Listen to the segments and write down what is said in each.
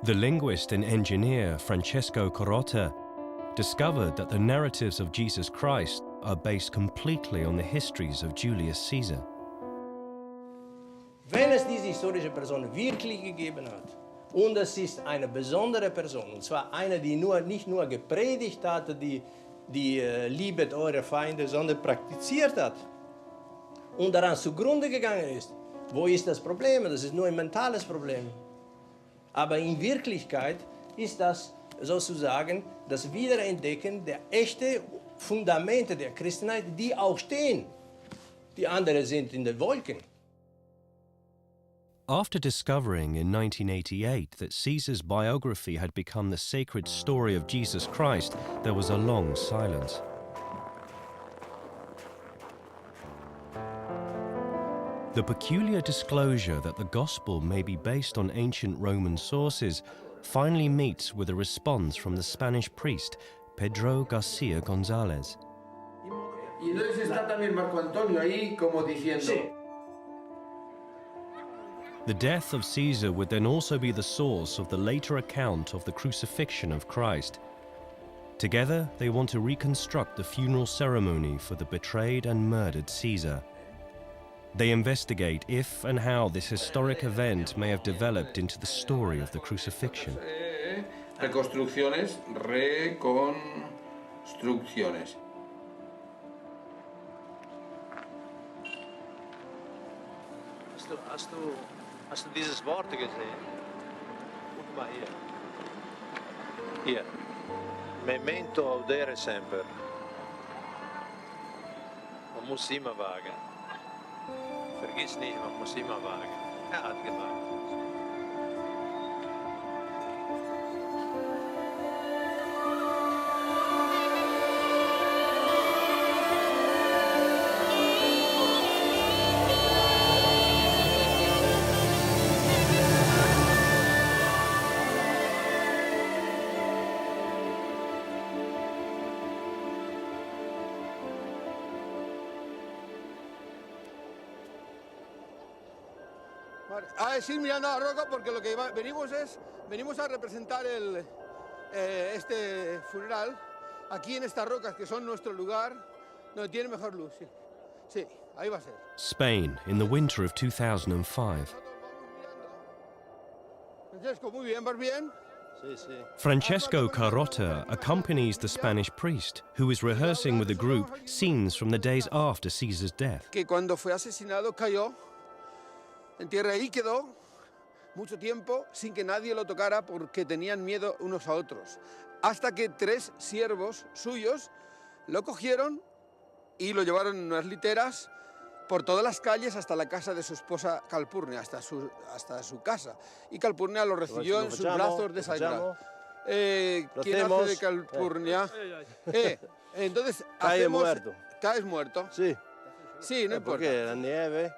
The linguist and engineer Francesco Carotta discovered that the narratives of Jesus Christ are based completely on the histories of Julius Caesar. Wenn es diese historische Person wirklich gegeben hat, und es ist eine besondere Person, und zwar eine, die nicht nur gepredigt hat, die liebet eure Feinde, sondern praktiziert hat und daran zugrunde gegangen ist, wo ist das Problem? Das ist nur ein mentales Problem. Aber in Wirklichkeit ist das sozusagen das Wiederentdecken der echten Fundamente der Christenheit, die auch stehen. Die anderen sind in den Wolken. After discovering in 1988 that Caesar's biography had become the sacred story of Jesus Christ, there was a long silence. The peculiar disclosure that the Gospel may be based on ancient Roman sources finally meets with a response from the Spanish priest Pedro García González. Y entonces está también Marco Antonio ahí como diciendo... Sí. The death of Caesar would then also be the source of the later account of the crucifixion of Christ. Together, they want to reconstruct the funeral ceremony for the betrayed and murdered Caesar. They investigate if and how this historic event may have developed into the story of the crucifixion. Reconstrucciones. Hast du dieses Wort gesehen? Guck mal hier. Hier. Memento audere semper. Man muss immer wagen. Vergiss nicht, man muss immer wagen. Er hat gewagt. A decir mirando a la roca porque lo que venimos a representar este funeral aquí en estas rocas que son nuestro lugar donde tiene mejor luz. Sí, sí, ahí va a ser. Spain, in the winter of 2005. Francesco, muy bien, ¿vas bien? Sí, sí. Francesco Carotta accompanies the Spanish priest, who is rehearsing with the group scenes from the days after Caesar's death. Que cuando fue asesinado cayó en tierra y quedó mucho tiempo sin que nadie lo tocara porque tenían miedo unos a otros. Hasta que 3 siervos suyos lo cogieron y lo llevaron en unas literas por todas las calles hasta la casa de su esposa Calpurnia, hasta su casa. Y Calpurnia lo recibió en sus brazos de sangre. ¿Quién hace de Calpurnia? Entonces hacemos... muerto. Caes muerto. Sí. Sí, no importa. Porque la nieve...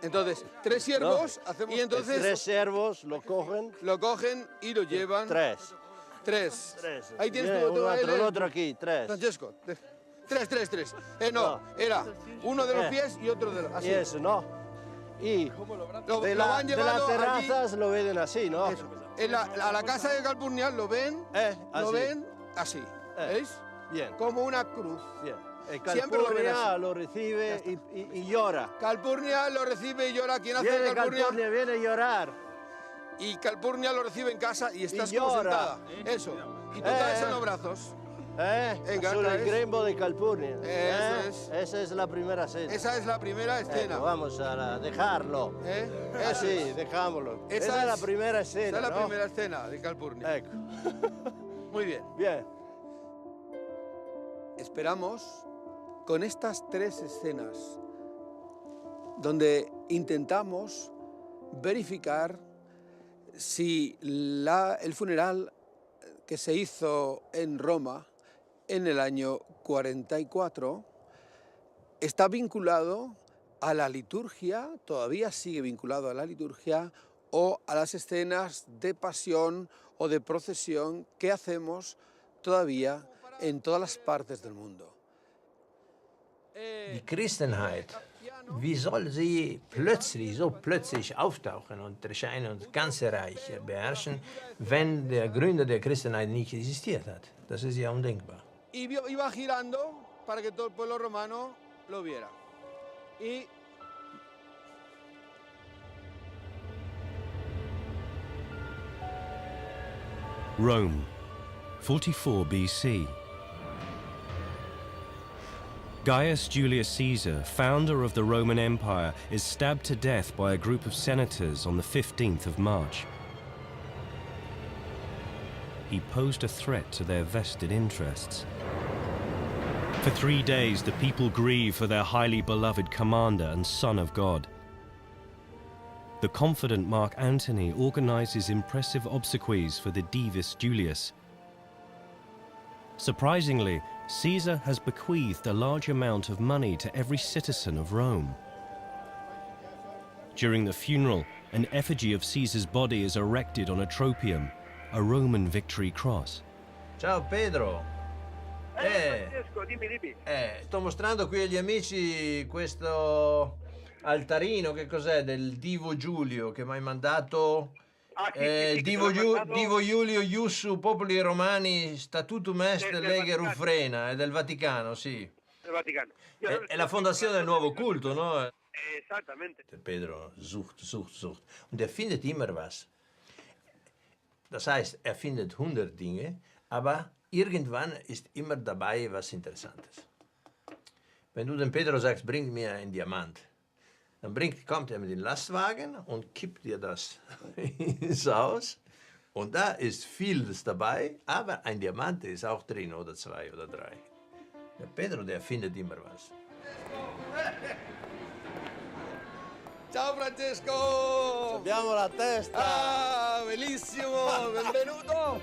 Entonces, 3 siervos hacemos... Y entonces... 3 siervos lo cogen... Lo cogen y lo llevan... 3. 3. Tres. Ahí tienes Bien, tu otro aquí, 3. Francesco. 3. No, era uno de los pies y otro de los... Así. Y eso, ¿no? Y de las terrazas allí, lo ven así, ¿no? Eso. A la casa de Calpurnia lo ven así. ¿Veis? Bien. Como una cruz. Bien. Calpurnia lo recibe y llora. Calpurnia lo recibe y llora. ¿Quién hace Calpurnia? Viene a llorar. Y Calpurnia lo recibe en casa y estás y como llora. sentada. Eso. Y tú caes en los brazos. Venga, Sobre el grembo de Calpurnia. Esa es la primera escena. Esa es la primera escena. Vamos a dejarlo. Así, dejámoslo. Esa es la primera escena. Esa es la ¿no? primera escena de Calpurnia. Muy bien. Bien. Esperamos con estas 3 escenas donde intentamos verificar si el funeral que se hizo en Roma en el año 44 está vinculado a la liturgia, todavía sigue vinculado a la liturgia o a las escenas de pasión o de procesión que hacemos todavía en todas las partes del mundo. Die Christenheit wie soll sie so plötzlich auftauchen und erscheinen und das ganze Reich beherrschen, wenn der Gründer der Christenheit nicht existiert hat? Das ist ja undenkbar. Iba girando para que todo el pueblo romano lo viera. Y Rome, 44 BC. Gaius Julius Caesar, founder of the Roman Empire, is stabbed to death by a group of senators on the 15th of March. He posed a threat to their vested interests. For 3 days, the people grieve for their highly beloved commander and son of God. The confident Mark Antony organizes impressive obsequies for the Divus Iulius. Surprisingly, Caesar has bequeathed a large amount of money to every citizen of Rome. During the funeral, an effigy of Caesar's body is erected on a tropium, a Roman victory cross. Ciao Pedro! Francesco, dimmi. Sto mostrando qui agli amici questo altarino, che cos'è? Del Divo Giulio che mi hai mandato. Sì, Divo mandato... Iulio Iussu Populi Romani Statutum Est Del Lege Vaticano. Ruffrena, è del Vaticano, sì. Del Vaticano. È la fondazione del nuovo culto, no? Esattamente. Der Pedro sucht. Und er findet immer was. Das heißt, er findet 100 Dinge, aber irgendwann ist immer dabei was Interessantes. Wenn du dem Pedro sagst, bring mir einen Diamant, dann kommt er mit dem Lastwagen und kippt dir das ins Haus. Und da ist vieles dabei, aber ein Diamant ist auch drin, oder 2 oder 3. Der Pedro, der findet immer was. ciao Francesco! Abbiamo la testa. Ah, bellissimo! Benvenuto!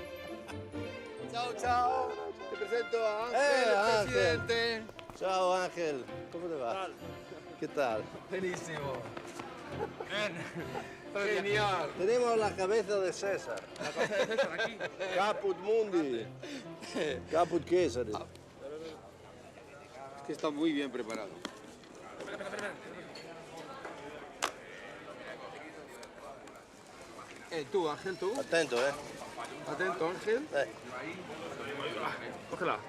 Ciao! Ti presento a Angel, il Angel. presidente. Ciao Angel, come te va? ¿Qué tal? Benissimo. Genial. Tenemos la cabeza de César. La cosa de César aquí. Caput Mundi. Caput Caesare. Es que está muy bien preparado. Tú, Ángel, tú. Attento, Atento, Ángel. Cógela.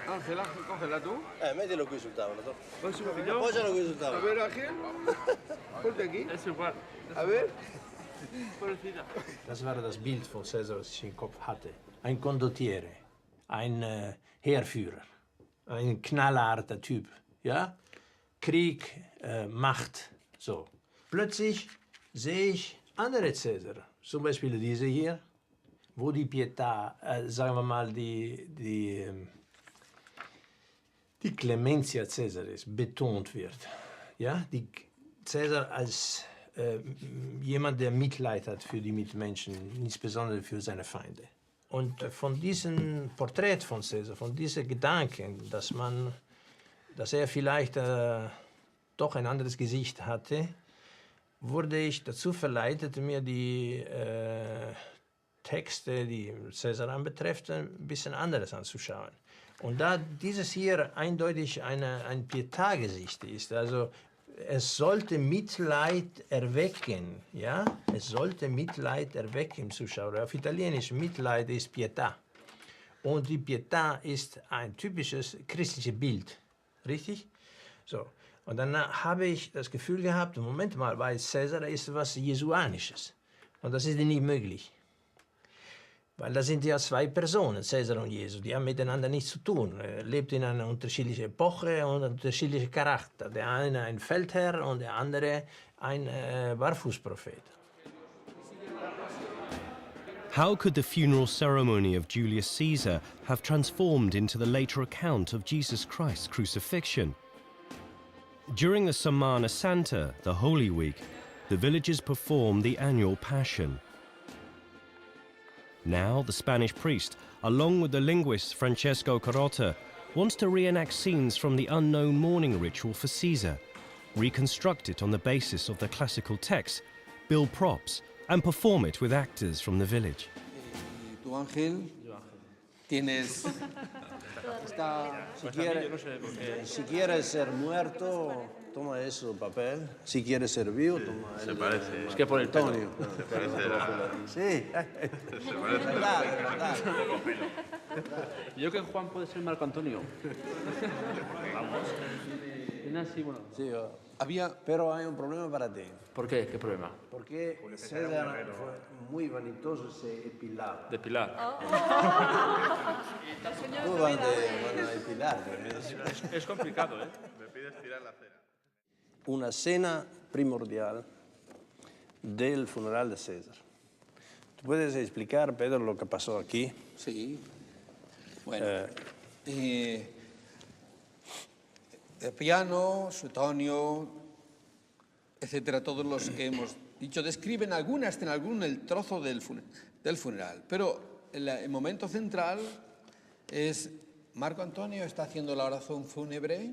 Ángel, cógela tú. Mettilo qui sul tavolo. Vas su, figlio. Appoggialo qui sul A tavolo. ver, Ángel. Ponte aquí. A ver. Das war das Bild von Caesar, das ich im Kopf hatte. Ein Condottiere, ein Heerführer, ein knallharter Typ, ja? Krieg, Macht, so. Plötzlich sehe ich andere Caesar, zum Beispiel diese hier, wo die Pietà, sagen wir mal, die Clementia Caesaris betont wird. Ja? Die Caesar als jemand, der Mitleid hat für die Mitmenschen, insbesondere für seine Feinde. Und von diesem Porträt von Caesar, von diesen Gedanken, dass er vielleicht doch ein anderes Gesicht hatte, wurde ich dazu verleitet, mir die Texte, die Caesar anbetrifft, ein bisschen anderes anzuschauen. Und da dieses hier eindeutig ein Pietà-Gesicht ist, also es sollte Mitleid erwecken, ja? Es sollte Mitleid erwecken im Zuschauer. Auf Italienisch Mitleid ist Pietà. Und die Pietà ist ein typisches christliches Bild, richtig? So. Und dann habe ich das Gefühl gehabt, Moment mal, bei Caesar ist was Jesuanisches. Und das ist nicht möglich. Weil das sind ja 2 Personen, Caesar und Jesus, die haben miteinander nichts zu tun. Er lebt in einer unterschiedlichen Epoche und unterschiedlichen Charakter. Der eine ein Feldherr und der andere ein Barfußprophet. How could the funeral ceremony of Julius Caesar have transformed into the later account of Jesus Christ's crucifixion? During the Semana Santa, the Holy Week, the villagers perform the annual Passion. Now, the Spanish priest, along with the linguist Francesco Carotta, wants to reenact scenes from the unknown mourning ritual for Caesar, reconstruct it on the basis of the classical text, build props, and perform it with actors from the village. Tú, Ángel, tienes Si quieres ser muerto, toma eso, papel. Si quieres ser vivo, toma Se el parece. Es que por el pelo. Antonio. Se parece la... Sí, Se parece verdad. Yo creo que Juan puede ser Marco Antonio. Vamos. Tiene así, bueno. Sí, Había, pero hay un problema para ti. ¿Por qué? ¿Qué problema? Porque César fue muy vanitoso, se epilaba. De Pilar. Tú van a epilar. Es complicado, ¿eh? Me pides tirar la cera. Una cena primordial del funeral de César. ¿Tú puedes explicar, Pedro, lo que pasó aquí? sí, bueno, Piano, Suetonio, etcétera, todos los que hemos dicho, describen alguna escena, el trozo del funeral. Pero el momento central es Marco Antonio está haciendo la oración fúnebre.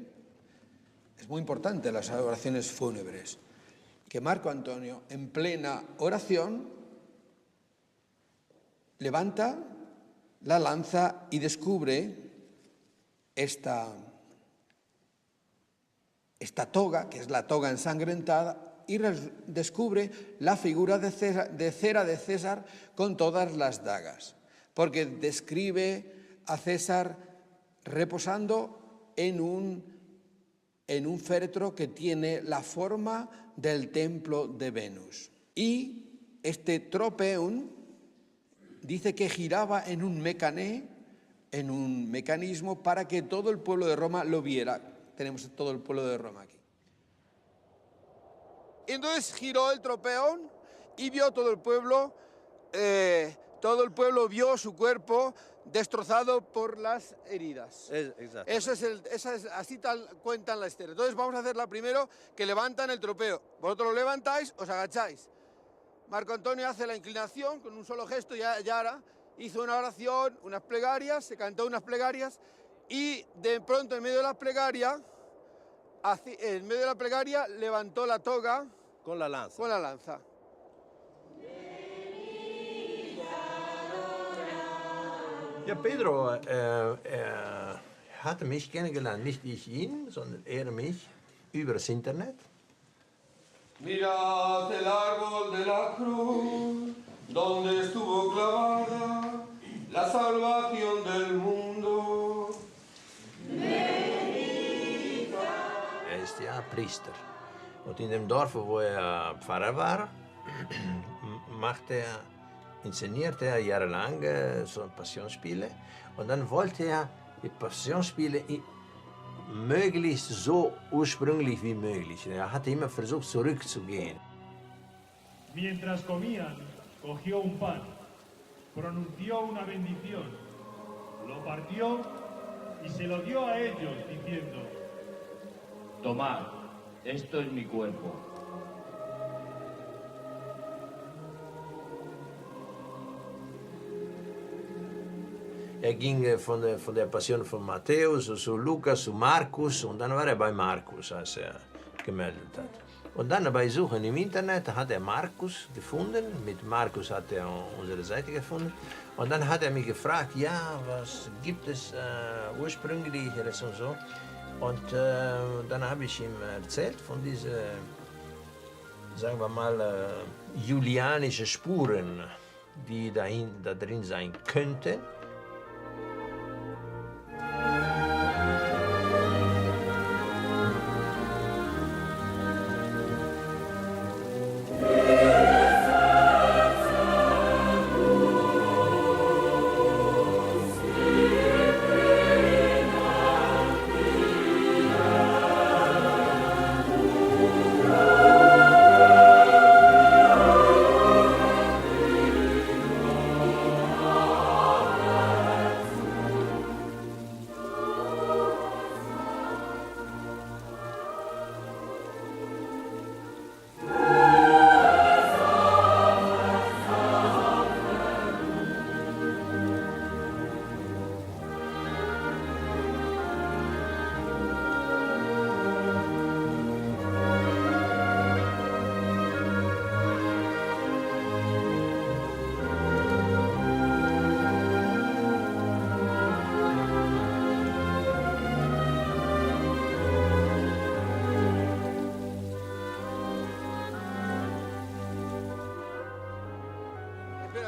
Es muy importante las oraciones fúnebres. Que Marco Antonio, en plena oración, levanta la lanza y descubre esta toga, que es la toga ensangrentada, y descubre la figura de cera de César con todas las dagas, porque describe a César reposando en un féretro que tiene la forma del templo de Venus. Y este tropeum dice que giraba en un mecanismo para que todo el pueblo de Roma lo viera. Tenemos todo el pueblo de Roma aquí. Entonces giró el tropeón y vio todo el pueblo vio su cuerpo destrozado por las heridas. Exacto. Así tal cuentan la historia. Entonces vamos a hacerla primero, que levantan el tropeo. Vosotros lo levantáis, os agacháis. Marco Antonio hace la inclinación con un solo gesto, hizo una oración, unas plegarias, se cantó unas plegarias. Y de pronto, en medio de la plegaria, levantó la toga Con la lanza. con la lanza. Ja, Pedro hatte mich kennengelernt, nicht ich ihn, sondern er mich über das Internet. Mirad el árbol de la cruz, donde estuvo clavada la salvación del mundo. Er ist ja Priester. Und in dem Dorf, wo er Pfarrer war, inszenierte er jahrelang so Passionsspiele. Und dann wollte er die Passionsspiele möglichst so ursprünglich wie möglich. Er hatte immer versucht, zurückzugehen. Mientras comían, cogió un pan, pronunció una bendición, lo partió y se lo dio a ellos, diciendo: tomad, esto es mi cuerpo. Er ging von der Passion von Matthäus zu Lukas zu Markus und dann war er bei Markus, als er gemeldet hat. Und dann bei Suchen im Internet hat er Markus gefunden, mit Markus hat er unsere Seite gefunden und dann hat er mich gefragt, ja, was gibt es ursprünglicheres und so. Und dann habe ich ihm erzählt von diesen, sagen wir mal, julianischen Spuren, die da drin sein könnten.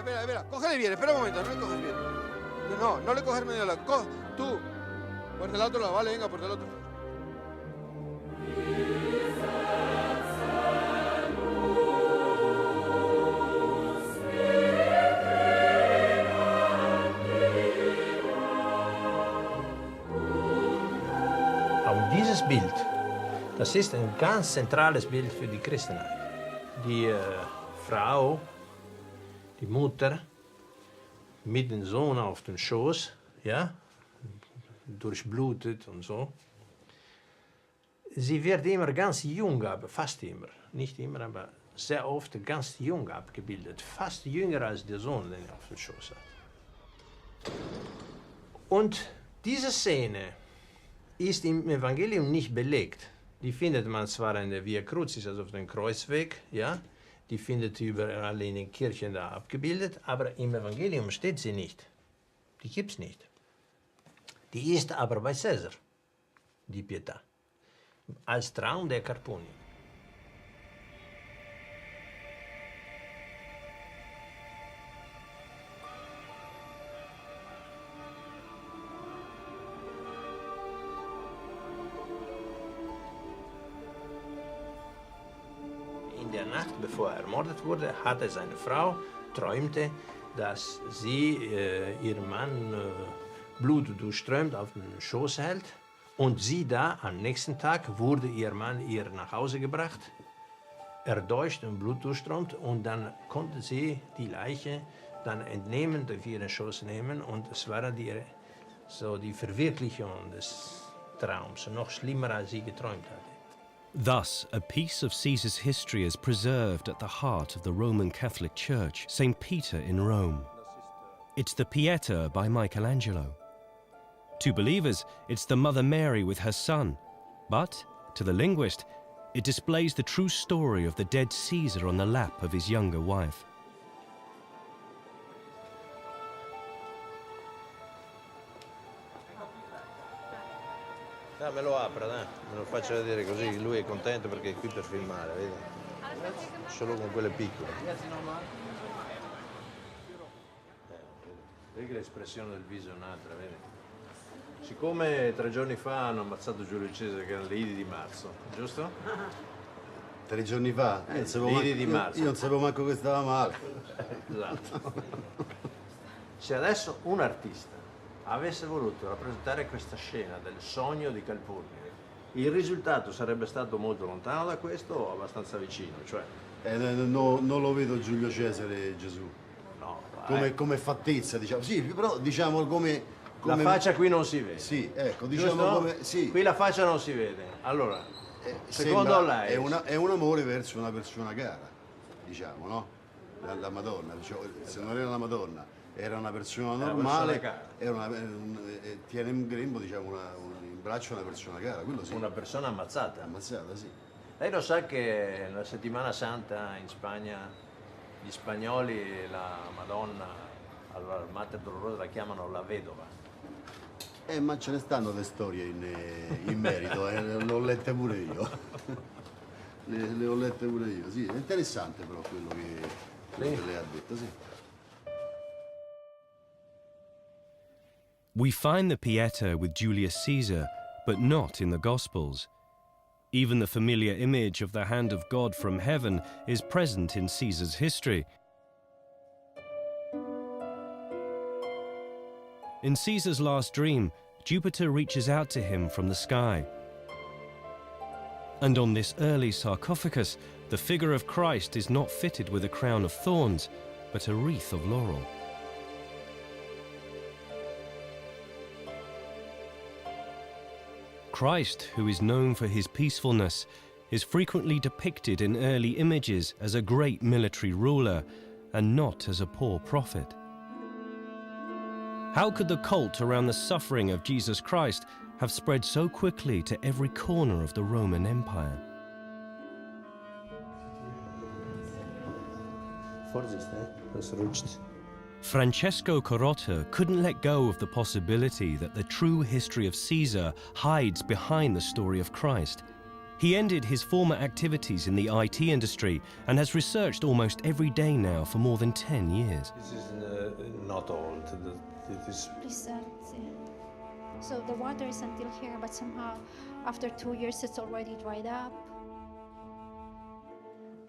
espera, cógele bien, espera un momento, no le coges bien. No, no le coges medio lado. Tú, por del otro lado, vale, venga, por del otro. Aber dieses Bild, das ist ein ganz zentrales Bild für die Christenheit. Die Frau, die Mutter, mit dem Sohn auf dem Schoß, ja, durchblutet und so. Sie wird immer ganz jung, aber fast immer, nicht immer, aber sehr oft ganz jung abgebildet, fast jünger als der Sohn, den er auf dem Schoß hat. Und diese Szene ist im Evangelium nicht belegt. Die findet man zwar in der Via Crucis, also auf dem Kreuzweg, ja, die findet überall in den Kirchen da abgebildet, aber im Evangelium steht sie nicht. Die gibt's nicht. Die ist aber bei Caesar, die Pietà, als Traum der Carpuni. In der Nacht, bevor er ermordet wurde, hatte seine Frau, träumte, dass sie ihren Mann blutdurchströmt auf den Schoß hält und sie da am nächsten Tag wurde ihr Mann ihr nach Hause gebracht, erdolcht und blutdurchströmt und dann konnte sie die Leiche dann entnehmen, auf ihren Schoß nehmen und es war die Verwirklichung des Traums, noch schlimmer als sie geträumt hatte. Thus, a piece of Caesar's history is preserved at the heart of the Roman Catholic Church, St. Peter in Rome. It's the Pieta by Michelangelo. To believers, it's the Mother Mary with her son. But, to the linguist, it displays the true story of the dead Caesar on the lap of his younger wife. Me lo apra, me lo faccio vedere così, lui è contento perché è qui per filmare, vedi? Solo con quelle piccole. Vedi che l'espressione del viso è un'altra, vedi? Siccome 3 giorni fa hanno ammazzato Giulio Cesare, che erano le Idi di marzo, giusto? 3 giorni fa? Di marzo. Io non sapevo manco che stava male. Esatto. Se adesso un artista avesse voluto rappresentare questa scena del sogno di Calpurnio, il risultato sarebbe stato molto lontano da questo o abbastanza vicino? Cioè... non lo vedo Giulio Cesare e Gesù. No, come fattezza, diciamo. Sì, però diciamo come... La faccia qui non si vede. Sì, ecco, diciamo giusto? come... Sì. Qui la faccia non si vede. Allora, secondo lei... È un amore verso una persona cara, diciamo, no? La Madonna, diciamo, se non era la Madonna, era una persona normale, tiene in grembo, diciamo, in braccio una persona cara, quello sì. Una persona ammazzata. Ammazzata, sì. Lei lo sa che nella settimana santa in Spagna gli spagnoli la Madonna, allora il Mater Dolorosa la chiamano la vedova. Ma ce ne stanno le storie in merito, le ho lette pure io. Le ho lette pure io, sì. È interessante però quello che lei ha detto, sì. We find the Pieta with Julius Caesar, but not in the Gospels. Even the familiar image of the hand of God from heaven is present in Caesar's history. In Caesar's last dream, Jupiter reaches out to him from the sky. And on this early sarcophagus, the figure of Christ is not fitted with a crown of thorns, but a wreath of laurel. Christ, who is known for his peacefulness, is frequently depicted in early images as a great military ruler and not as a poor prophet. How could the cult around the suffering of Jesus Christ have spread so quickly to every corner of the Roman Empire? Francesco Carotta couldn't let go of the possibility that the true history of Caesar hides behind the story of Christ. He ended his former activities in the IT industry and has researched almost every day now for more than 10 years. This is not old. It is. Please see. So the water is until here, but somehow after 2 years it's already dried up.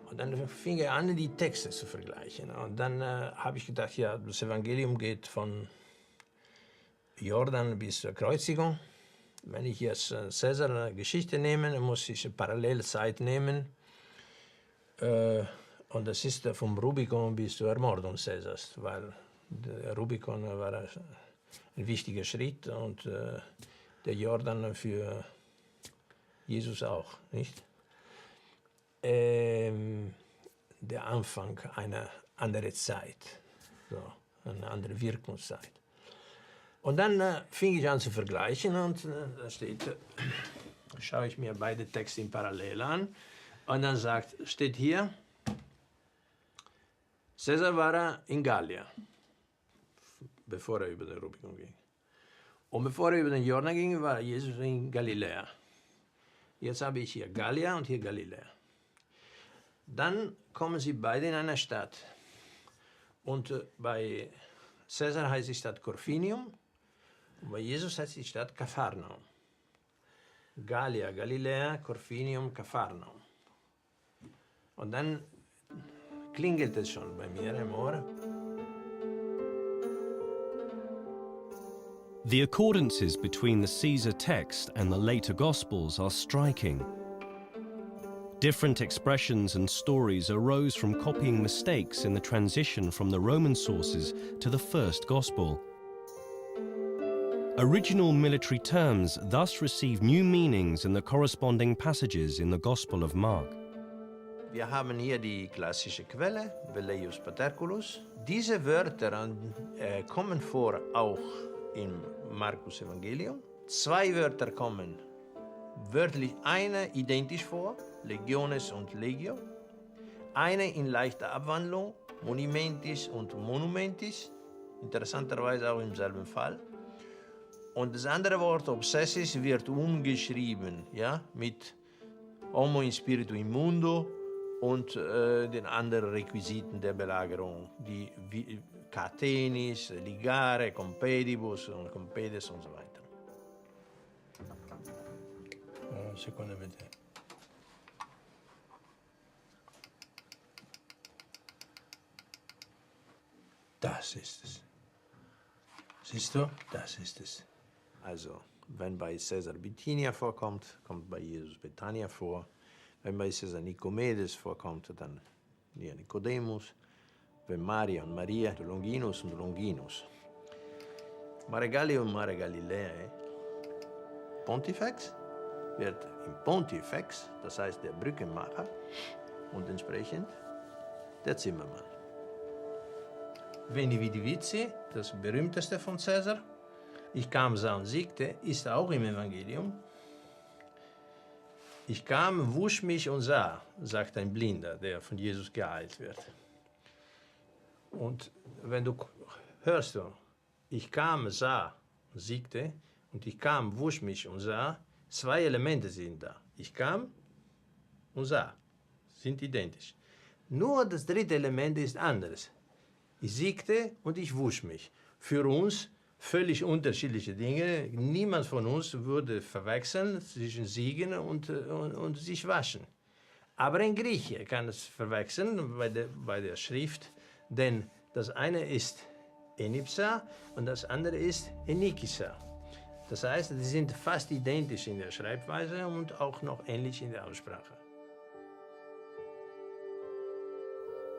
Und dann fing er an, die Texte zu vergleichen. Und dann habe ich gedacht, ja, das Evangelium geht von Jordan bis zur Kreuzigung. Wenn ich jetzt Caesar eine Geschichte nehme, dann muss ich eine Parallelzeit nehmen. Und das ist vom Rubikon bis zur Ermordung Caesars, weil der Rubikon war ein wichtiger Schritt und der Jordan für Jesus auch, nicht? Der Anfang einer anderen Zeit, so, eine andere Wirkungszeit. Und dann fing ich an zu vergleichen und da steht, schaue ich mir beide Texte in Parallel an und dann steht hier, Caesar war in Gallien, bevor er über den Rubikon ging. Und bevor er über den Jordan ging, war Jesus in Galiläa. Jetzt habe ich hier Gallien und hier Galiläa. Dann kommen sie beide in eine Stadt. Und bei Caesar heißt die Stadt Corfinium, und bei Jesus heißt die Stadt Capharnaum. Gallia, Galiläa, Corfinium, Capharnaum. Und dann klingelt es schon bei mir im Ohr. The accordances between the Caesar text and the later Gospels are striking. Different expressions and stories arose from copying mistakes in the transition from the Roman sources to the first Gospel. Original military terms thus receive new meanings in the corresponding passages in the Gospel of Mark. Wir haben hier die klassische Quelle, Velleius Paterculus. Diese Wörter kommen vor auch im Markus Evangelium. 2 Wörter kommen wörtlich, eine identisch vor, Legiones und Legio. Eine in leichter Abwandlung, Monumentis und Monumentis, interessanterweise auch im selben Fall. Und das andere Wort Obsessis wird umgeschrieben, ja, mit Homo in spiritu immundo und den anderen Requisiten der Belagerung, die Catenis, Ligare, Compedibus und Compedes und so weiter. Sekunde bitte. Das ist es. Siehst du? Das ist es. Also, wenn bei Caesar Bithynia vorkommt, kommt bei Jesus Betania vor. Wenn bei Caesar Nikomedes vorkommt, dann hier Nikodemus. Wenn Maria und Maria, Longinus und Longinus. Mare Gallia und Mare Galiläae. Pontifex wird im Pontifex, das heißt der Brückenmacher, und entsprechend der Zimmermann. Veni vidi vici, das berühmteste von Caesar. Ich kam, sah und siegte, ist auch im Evangelium. Ich kam, wusch mich und sah, sagt ein Blinder, der von Jesus geheilt wird. Und wenn du hörst, ich kam, sah und siegte, und ich kam, wusch mich und sah, 2 Elemente sind da. Ich kam und sah, sind identisch. Nur das 3. Element ist anderes. Ich siegte und ich wusch mich. Für uns völlig unterschiedliche Dinge. Niemand von uns würde verwechseln zwischen siegen und sich waschen. Aber ein Grieche kann es verwechseln bei der Schrift, denn das eine ist enipsa und das andere ist enikisa. Das heißt, sie sind fast identisch in der Schreibweise und auch noch ähnlich in der Aussprache.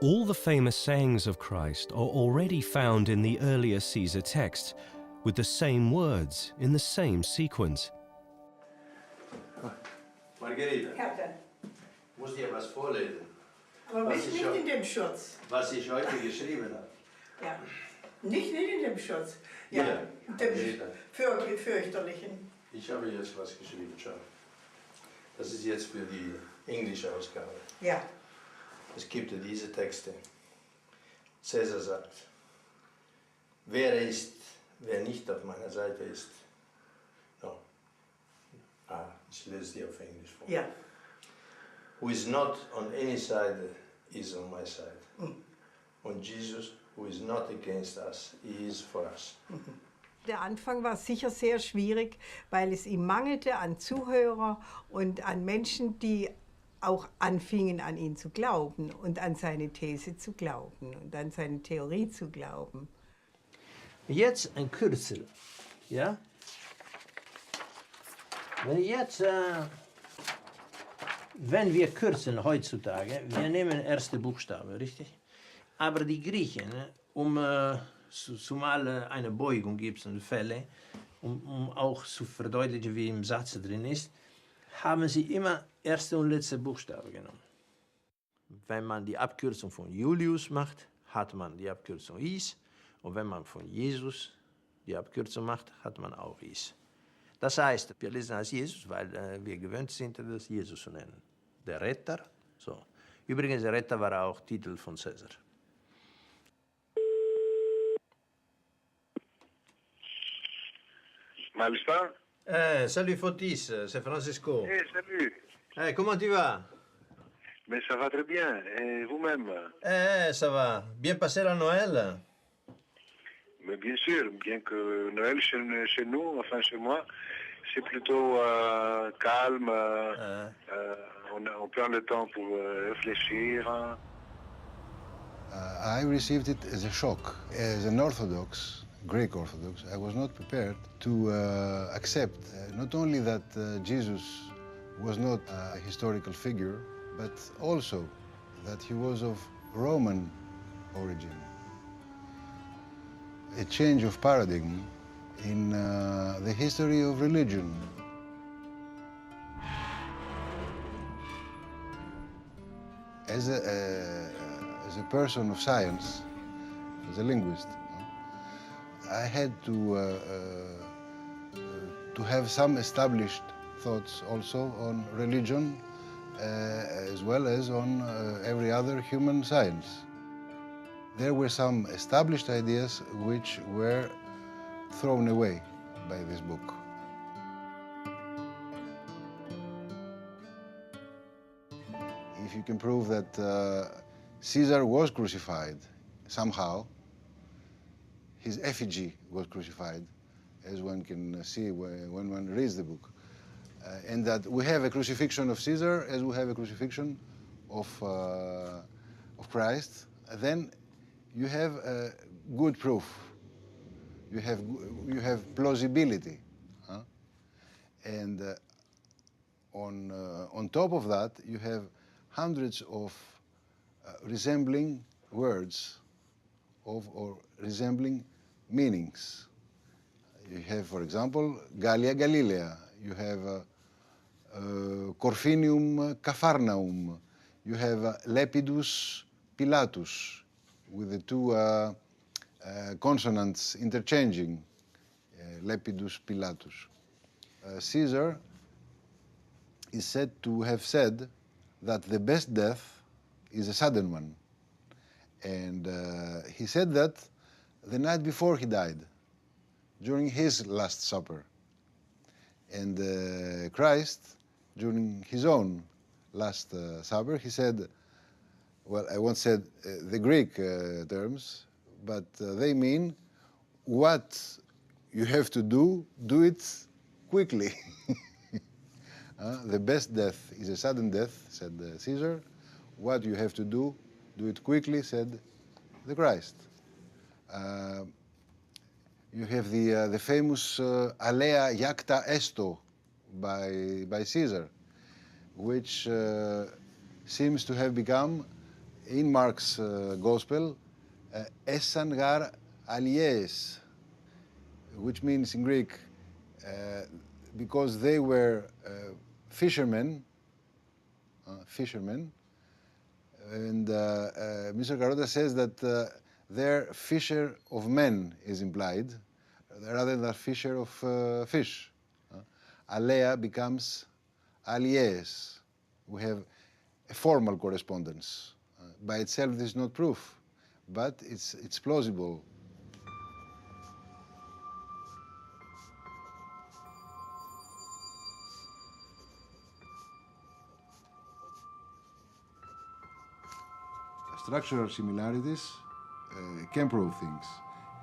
All the famous sayings of Christ are already found in the earlier Caesar text, with the same words in the same sequence. Margarita, Herr, ich muss dir was vorlesen. aber nicht in dem Schutz. Was ich heute geschrieben habe. Ja. Nicht in dem Schutz. Ja, Ja, dem fürchterlichen. Ich habe jetzt was geschrieben, schau. Das ist jetzt für die englische Ausgabe. Ja. Es gibt ja diese Texte. Caesar sagt, wer er ist, wer nicht auf meiner Seite ist. No. Ich lese dir auf Englisch vor. Ja. who is not on any side is on my side. Und Jesus, who is not against us, he is for us. Der Anfang war sicher sehr schwierig, weil es ihm mangelte an Zuhörer und an Menschen, die auch anfingen, an ihn zu glauben und an seine These zu glauben und an seine Theorie zu glauben. Jetzt ein Kürzel, ja? Wenn wir kürzeln heutzutage, wir nehmen erste Buchstabe, richtig? Aber die Griechen, zumal eine Beugung gibt es in Fälle, um auch zu verdeutlichen, wie im Satz drin ist, haben sie immer erste und letzte Buchstabe genommen. Wenn man die Abkürzung von Julius macht, hat man die Abkürzung Is. Und wenn man von Jesus die Abkürzung macht, hat man auch Is. Das heißt, wir lesen als Jesus, weil wir gewöhnt sind, das Jesus zu nennen. Der Retter. So. Übrigens, der Retter war auch Titel von Caesar. Malstar? Salut Fotis, c'est Francesco. Salut. Comment tu vas? Mais ça va très bien. Et vous-même? Ça va. Bien passé la Noël? Mais bien sûr, bien que Noël chez nous, enfin chez moi, c'est plutôt calme. On prend le temps pour réfléchir. I received it as a shock. As an Orthodox, Greek Orthodox, I was not prepared to accept not only that Jesus was not a historical figure, but also that he was of Roman origin. A change of paradigm in the history of religion. As a person of science, as a linguist, I had to have some established thoughts also on religion, as well as on every other human science. There were some established ideas which were thrown away by this book. If you can prove that Caesar was crucified somehow, his effigy was crucified, as one can see when one reads the book, and that we have a crucifixion of Caesar as we have a crucifixion of Christ, then you have good proof. You have plausibility, huh? And on top of that, you have hundreds of resembling words or resembling meanings. You have, for example, Gallia Galilea. You have Corfinium Capharnaum. You have Lepidus Pilatus, with the two consonants interchanging, Lepidus Pilatus. Caesar is said to have said that the best death is a sudden one. And he said that the night before he died, during his Last Supper. And Christ, during his own Last Supper, he said, well, I won't say the Greek terms, but they mean what you have to do it quickly. The best death is a sudden death, said Caesar. What you have to do it quickly, said the Christ. You have the famous Alea Iacta Esto by Caesar, which seems to have become, in Mark's Gospel, Essan gar alies, which means in Greek, because they were fishermen, and Mr. Carotta says that their fisher of men is implied, rather than fisher of fish. Alea becomes alies. We have a formal correspondence. By itself, this is not proof, but it's plausible. structural similarities can prove things,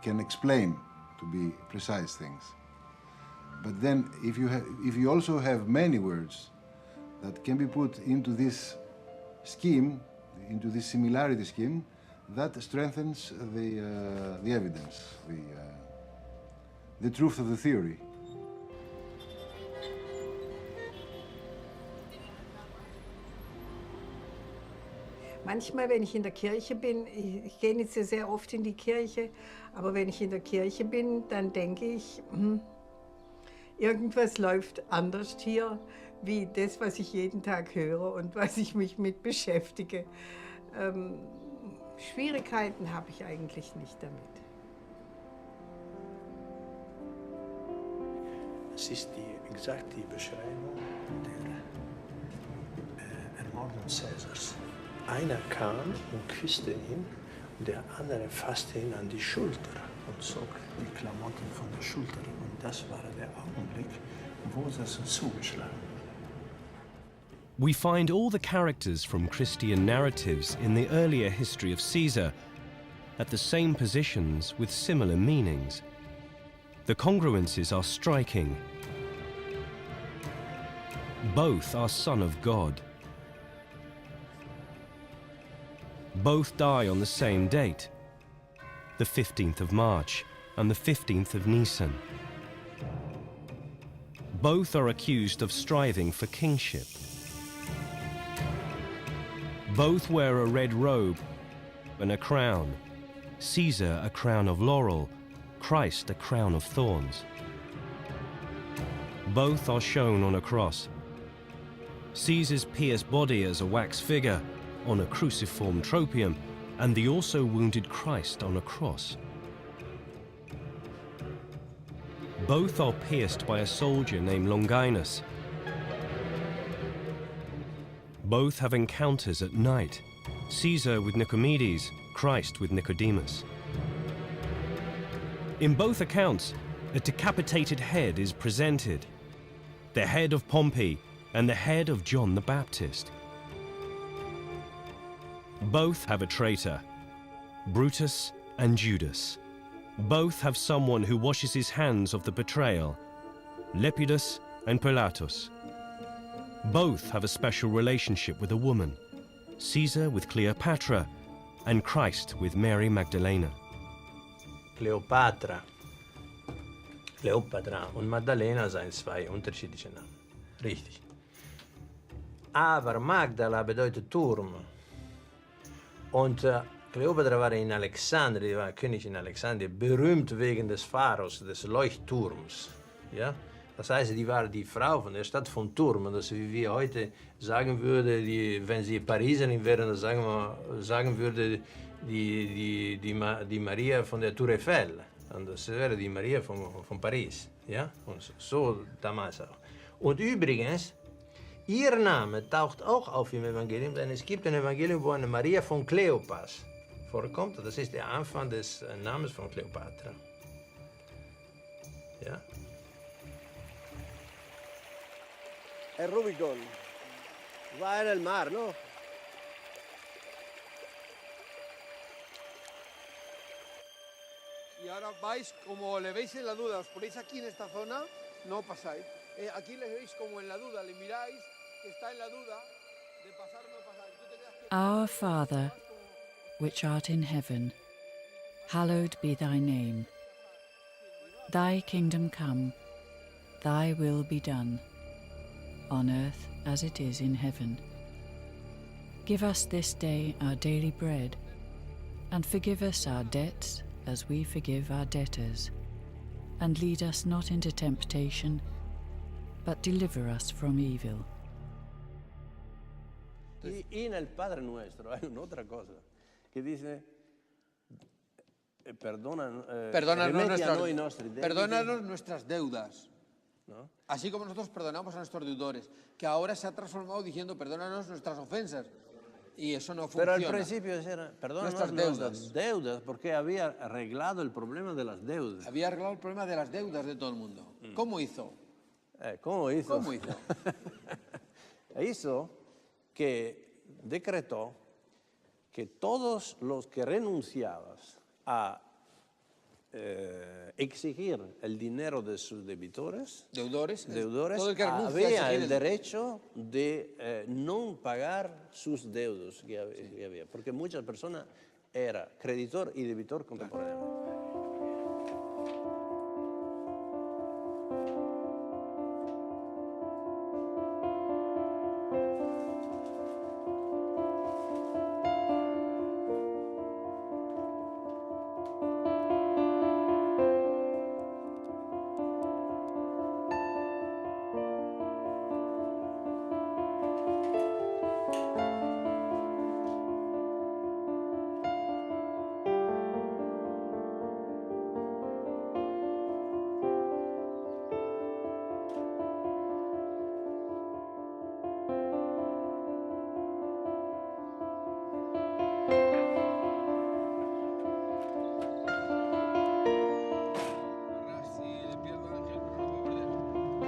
can explain, to be precise, things. But then if you also have many words that can be put into this scheme, into this similarity scheme, that strengthens the evidence, the truth of the theory. Manchmal, wenn ich in der Kirche bin, ich gehe nicht so sehr oft in die Kirche, aber wenn ich in der Kirche bin, dann denke ich, irgendwas läuft anders hier, wie das, was ich jeden Tag höre und was ich mich mit beschäftige. Schwierigkeiten habe ich eigentlich nicht damit. Es ist exakt die Beschreibung der Ermordung Caesars. Einer kam und küsste ihn und der andere fasste ihn an die Schulter und zog die Klamotten von der Schulter. Und das war der Augenblick, wo das zugeschlagen. We find all the characters from Christian narratives in the earlier history of Caesar at the same positions with similar meanings. The congruences are striking. Both are son of God. Both die on the same date, the 15th of March and the 15th of Nisan. Both are accused of striving for kingship. Both wear a red robe and a crown. Caesar a crown of laurel, Christ a crown of thorns. Both are shown on a cross. Caesar's pierced body as a wax figure on a cruciform tropium, and the also wounded Christ on a cross. Both are pierced by a soldier named Longinus. Both have encounters at night, Caesar with Nicomedes, Christ with Nicodemus. In both accounts, a decapitated head is presented, the head of Pompey and the head of John the Baptist. Both have a traitor, Brutus and Judas. Both have someone who washes his hands of the betrayal, Lepidus and Pilatus. Both have a special relationship with a woman, Caesar with Cleopatra and Christ with Mary Magdalena. Cleopatra und Magdalena seien zwei unterschiedliche Namen. Richtig. Aber Magdala bedeutet Turm. Und Kleopatra war in Alexandrien, die war Königin Alexandrien, berühmt wegen des Pharos, des Leuchtturms. Ja? Das heißt, die war die Frau von der Stadt vom Turm. Und das, wie wir heute sagen würden, wenn sie Pariserin wären, dann sagen würde die Maria von der Tour Eiffel. Und das wäre die Maria von Paris. Ja? Und so damals auch. Und übrigens, ihr Name taucht auch auf im Evangelium, denn es gibt ein Evangelium, wo eine Maria von Kleopas vorkommt. Das ist der Anfang des Namens von Kleopatra. Ja? El Rubicon va en el mar, ¿no? Y ahora vais, como le veis en la duda, os ponéis aquí en esta zona, no pasáis. Aquí le veis como en la duda, le miráis, que está en la duda de pasar o no pasar. Our Father, which art in heaven, hallowed be thy name. Thy kingdom come, thy will be done, on earth as it is in heaven. Give us this day our daily bread, and forgive us our debts as we forgive our debtors. And lead us not into temptation, but deliver us from evil. Y en el Padre Nuestro hay una otra cosa que dice, perdónanos nuestras deudas, ¿no? Así como nosotros perdonamos a nuestros deudores, que ahora se ha transformado diciendo perdónanos nuestras ofensas. Y eso no funciona. Pero al principio era, perdónanos nuestras deudas, porque había arreglado el problema de las deudas. Había arreglado el problema de las deudas de todo el mundo. ¿Cómo hizo? ¿Cómo hizo? ¿Cómo hizo? Hizo que decretó que todos los que renunciaban a exigir el dinero de sus deudores, todo el que renuncia a había exigir el derecho de no pagar sus deudos que había, porque muchas personas eran creditor y debitor contemporáneamente.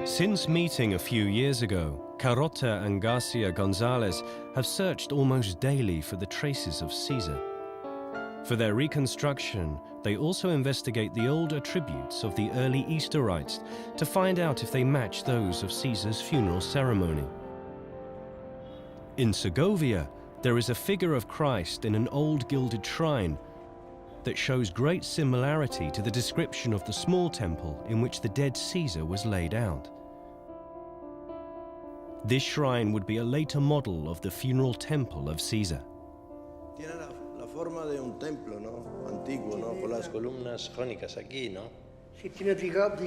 Since meeting a few years ago, Carotta and Garcia Gonzalez have searched almost daily for the traces of Caesar. For their reconstruction, they also investigate the old attributes of the early Easter rites to find out if they match those of Caesar's funeral ceremony. In Segovia, there is a figure of Christ in an old gilded shrine that shows great similarity to the description of the small temple in which the dead Caesar was laid out. This shrine would be a later model of the funeral temple of Caesar. Tiene la forma de un templo, ¿no? Antiguo, ¿no? Por las columnas jónicas aquí, ¿no? Sí, tiene, digamos,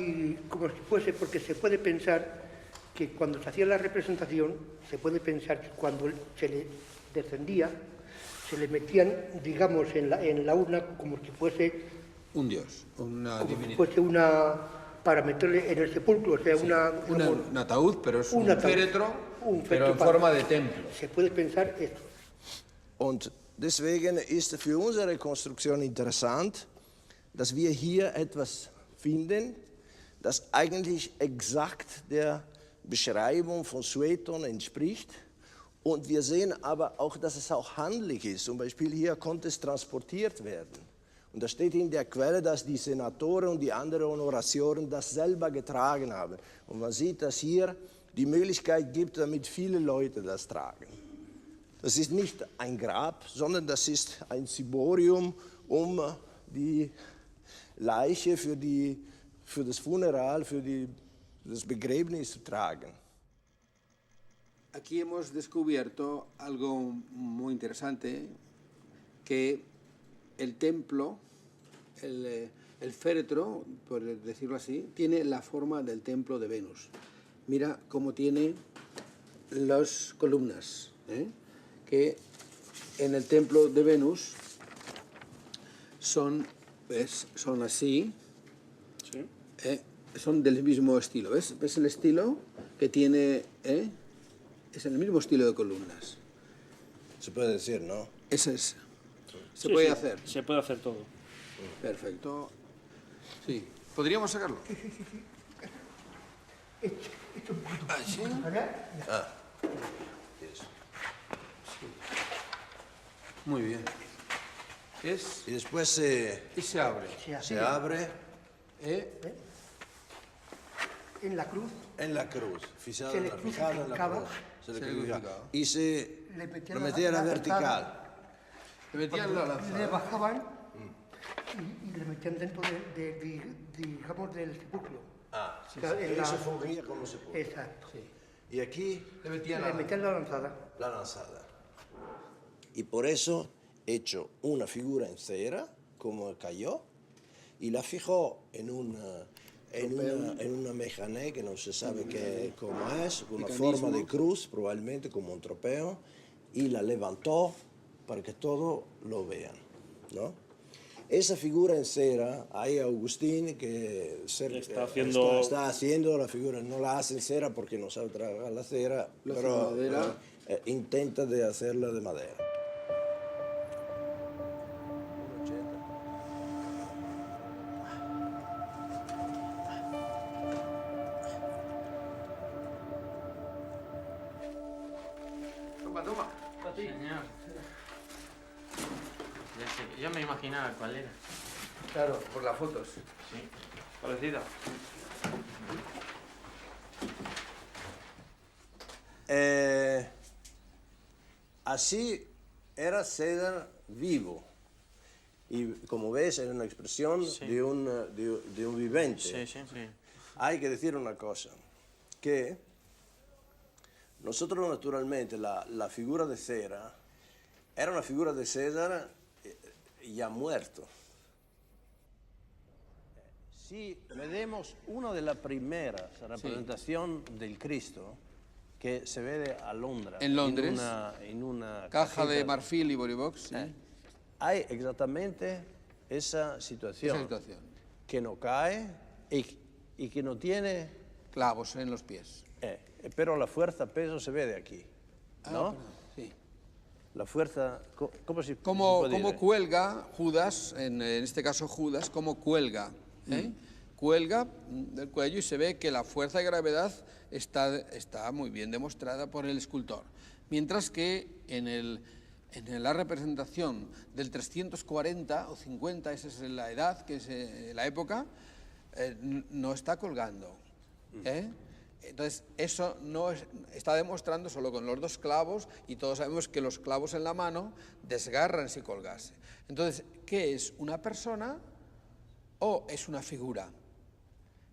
como si fuese, porque se puede pensar que cuando se hacía la representación, se puede pensar que cuando se le descendía, se le metían, digamos, en la urna como si fuese un dios, una divinidad. Como si fuese una, para meterle en el sepulcro, o sea, sí, un ataúd, pero es un féretro, pero en forma de templo. Se puede pensar esto. Und deswegen ist für unsere Konstruktion interessant, dass wir hier etwas finden, das eigentlich exakt der Beschreibung von Sueton entspricht. Und wir sehen aber auch, dass es auch handlich ist. Zum Beispiel hier konnte es transportiert werden. Und da steht in der Quelle, dass die Senatoren und die anderen Honoratioren das selber getragen haben. Und man sieht, dass hier die Möglichkeit gibt, damit viele Leute das tragen. Das ist nicht ein Grab, sondern das ist ein Ciborium, um die Leiche für das Funeral, für das Begräbnis zu tragen. Aquí hemos descubierto algo muy interesante, que el templo, el féretro, por decirlo así, tiene la forma del templo de Venus. Mira cómo tiene las columnas, que en el templo de Venus son así, sí. Son del mismo estilo. ¿Ves el estilo que tiene? Es el mismo estilo de columnas. Se puede decir, ¿no? Ese es. Se puede hacer. Se puede hacer todo. Perfecto. Sí. ¿Podríamos sacarlo? Sí. Esto un poquito. ¿Ah, sí? Ah. Muy bien. Y después se abre. Se abre. En la cruz. En la cruz. Fijado Se le en la cruz. Se le crucificaba. Y se lo metía a la vertical. Le metían la lanzada. Le bajaban y le metían dentro digamos, del sepulcro. Ah, sí. Eso fungía como sepulcro. Exacto. Sí. Y aquí le metían la lanzada. La lanzada. Y por eso hecho una figura en cera, como cayó, y la fijó en una mecané que no se sabe cómo es, con una forma de cruz, probablemente como un tropeo, y la levantó para que todos lo vean, ¿no? Esa figura en cera, hay Agustín que está haciendo la figura, no la hace en cera porque no sabe trabajar la cera, pero intenta de hacerla de madera. Ya sé, yo me imaginaba cuál era. Claro, por las fotos. Sí, parecida. Así era César vivo. Y como ves, es una expresión de un vivente. Sí, sí, sí. Hay que decir una cosa, que nosotros naturalmente la figura de cera era una figura de César ya muerto. Si vemos una de las primeras representaciones del Cristo, que se ve a Londres. En Londres. En una caja de marfil y boribox. Sí. Hay exactamente esa situación. Que no cae y que no tiene clavos en los pies. Pero la fuerza, peso se ve de aquí, ¿no? Sí. La fuerza, ¿cómo se Como cuelga Judas, en este caso Judas, como cuelga. Cuelga del cuello y se ve que la fuerza de gravedad está muy bien demostrada por el escultor. Mientras que en la representación del 340 o 50, esa es la edad, que es la época, no está colgando. Entonces, eso no está demostrando solo con los dos clavos, y todos sabemos que los clavos en la mano desgarran si colgase. Entonces, ¿qué es? ¿Una persona o es una figura?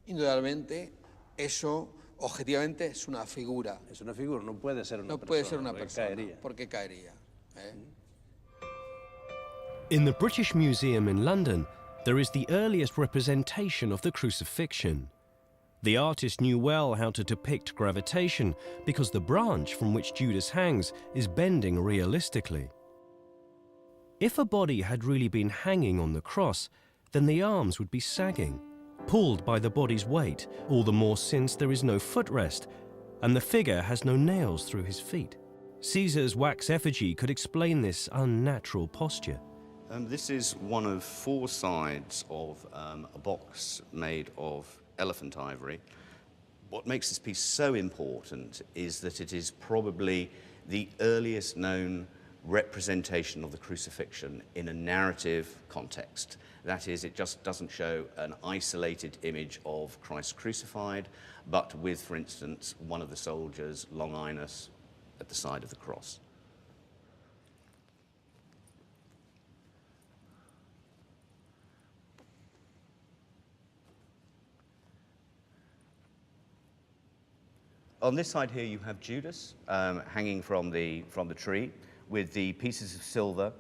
Indudablemente, eso objetivamente es una figura. Es una figura, no puede ser una persona. No puede ser una persona, porque caería. In the British Museum in London, there is the earliest representation of the crucifixion. The artist knew well how to depict gravitation because the branch from which Judas hangs is bending realistically. If a body had really been hanging on the cross, then the arms would be sagging, pulled by the body's weight, all the more since there is no footrest, and the figure has no nails through his feet. Caesar's wax effigy could explain this unnatural posture. This is one of 4 sides of a box made of elephant ivory. What makes this piece so important is that it is probably the earliest known representation of the crucifixion in a narrative context. That is, it just doesn't show an isolated image of Christ crucified, but with, for instance, one of the soldiers, Longinus, at the side of the cross. On this side here, you have Judas hanging from the tree with the pieces of silver.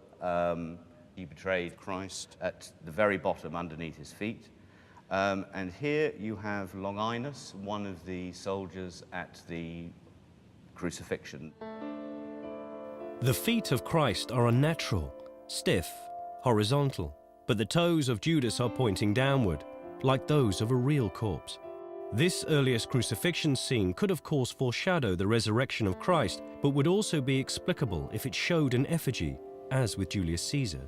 He betrayed Christ at the very bottom underneath his feet. And here you have Longinus, one of the soldiers at the crucifixion. The feet of Christ are unnatural, stiff, horizontal, but the toes of Judas are pointing downward, like those of a real corpse. This earliest crucifixion scene could of course foreshadow the resurrection of Christ, but would also be explicable if it showed an effigy, as with Julius Caesar.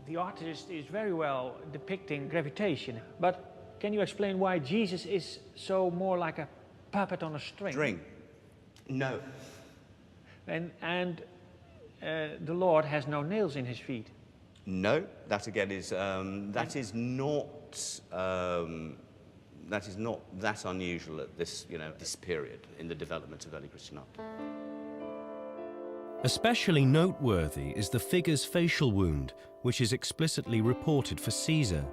The artist is very well depicting gravitation, but can you explain why Jesus is so more like a puppet on a string? String? No. And the Lord has no nails in his feet. No, that again is that is not that unusual at this this period in the development of early Christianity. Especially noteworthy is the figure's facial wound, which is explicitly reported for Caesar.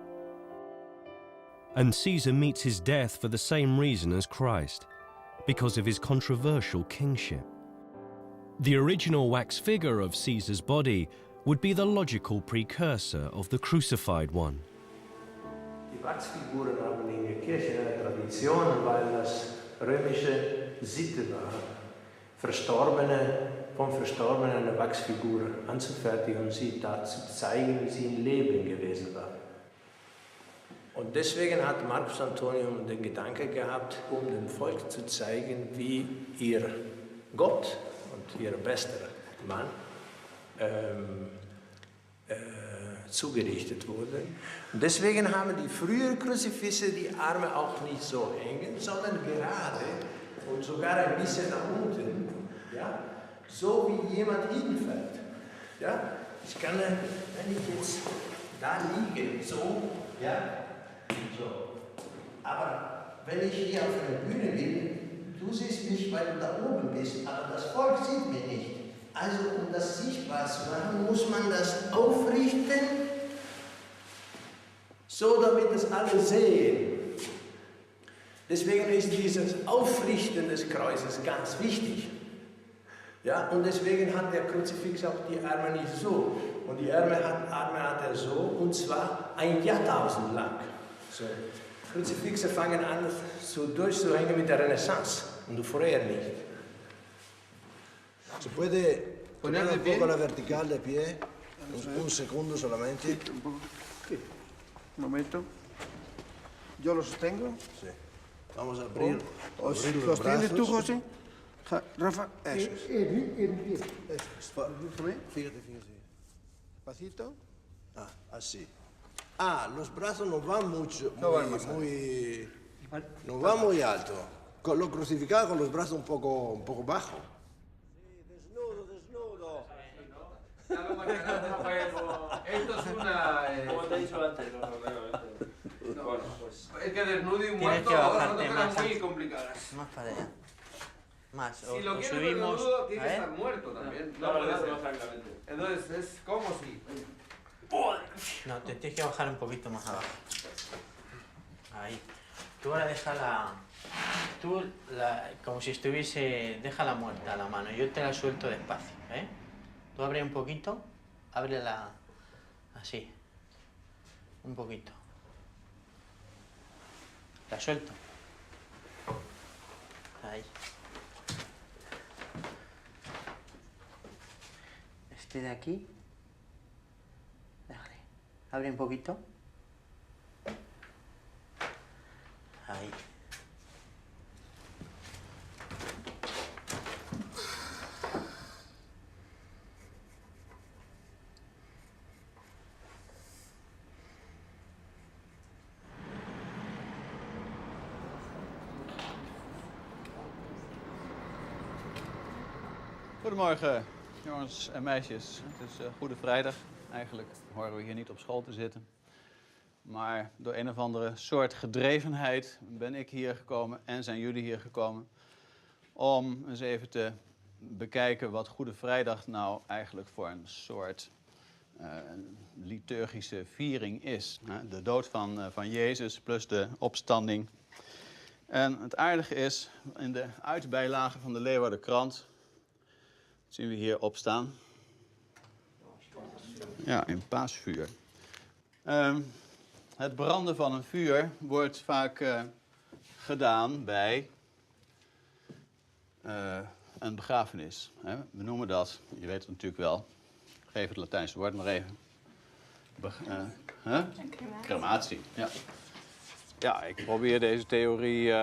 And Caesar meets his death for the same reason as Christ, because of his controversial kingship. The original wax figure of Caesar's body would be the logical precursor of the crucified one. Die Wachsfiguren haben in der Kirche eine Tradition, weil das römische Sitte war, vom Verstorbenen eine Wachsfigur anzufertigen und sie da zu zeigen, wie sie im Leben gewesen war. Und deswegen hat Marcus Antonius den Gedanke gehabt, dem Volk zu zeigen, wie ihr Gott und ihr bester Mann zugerichtet wurde. Und deswegen haben die frühen Kruzifisse die Arme auch nicht so hängen, sondern gerade und sogar ein bisschen nach unten, ja, so wie jemand hinfällt. Ja, ich kann, wenn ich jetzt da liege, so, ja, so. Aber wenn ich hier auf der Bühne bin, du siehst mich, weil du da oben bist, aber das Volk sieht mich nicht. Also, um das sichtbar zu machen, muss man das aufrichten, so damit es alle sehen. Deswegen ist dieses Aufrichten des Kreuzes ganz wichtig. Ja, und deswegen hat der Kruzifix auch die Arme nicht so. Und die Arme hat er so, und zwar ein Jahrtausend lang. So. Kruzifixe fangen an so durchzuhängen mit der Renaissance und vorher nicht. ¿Se puede poner un poco la vertical de pie? Un segundo solamente. Un momento. ¿Yo lo sostengo? Sí. Vamos a abrir, ¿O abrir los sostienes tú, brazos. José? Rafa, eso es. Eso es. Fíjate. Despacito. Ah, así. Ah, los brazos no van mucho, No van más no van muy alto. Con lo crucificado con los brazos un poco bajo. Desnudo. Esto es una... Como te he dicho antes, Bueno, pues... Es que desnudo y Tienes muerto que son bajarte cosas más. muy complicadas. Más para allá. Más. Si lo o quieres subimos. desnudo, tiene A que ver. estar muerto también. No, No puede no, ser. no, tranquilamente. Entonces es como si... No, te tienes que bajar un poquito más abajo. Ahí. Tú ahora déjala. Como si estuviese. Déjala muerta la mano. Yo te la suelto despacio, ¿eh? Tú abre un poquito. Ábrela. Así. Un poquito. La suelto. Ahí. Este de aquí. Déjale. Abre un poquito. Ahí. Goedemorgen, jongens en meisjes. Het is Goede Vrijdag. Eigenlijk horen we hier niet op school te zitten. Maar door een of andere soort gedrevenheid ben ik hier gekomen en zijn jullie hier gekomen om eens even te bekijken wat Goede Vrijdag nou eigenlijk voor een soort liturgische viering is. De dood van Jezus plus de opstanding. En het aardige is, in de uitbijlage van de Leeuwardenkrant zien we hier opstaan. Ja, in paasvuur. Het branden van een vuur wordt vaak gedaan bij een begrafenis. We noemen dat, je weet het natuurlijk wel, geef het Latijnse woord maar even. Crematie. Ja. Ja, ik probeer deze theorie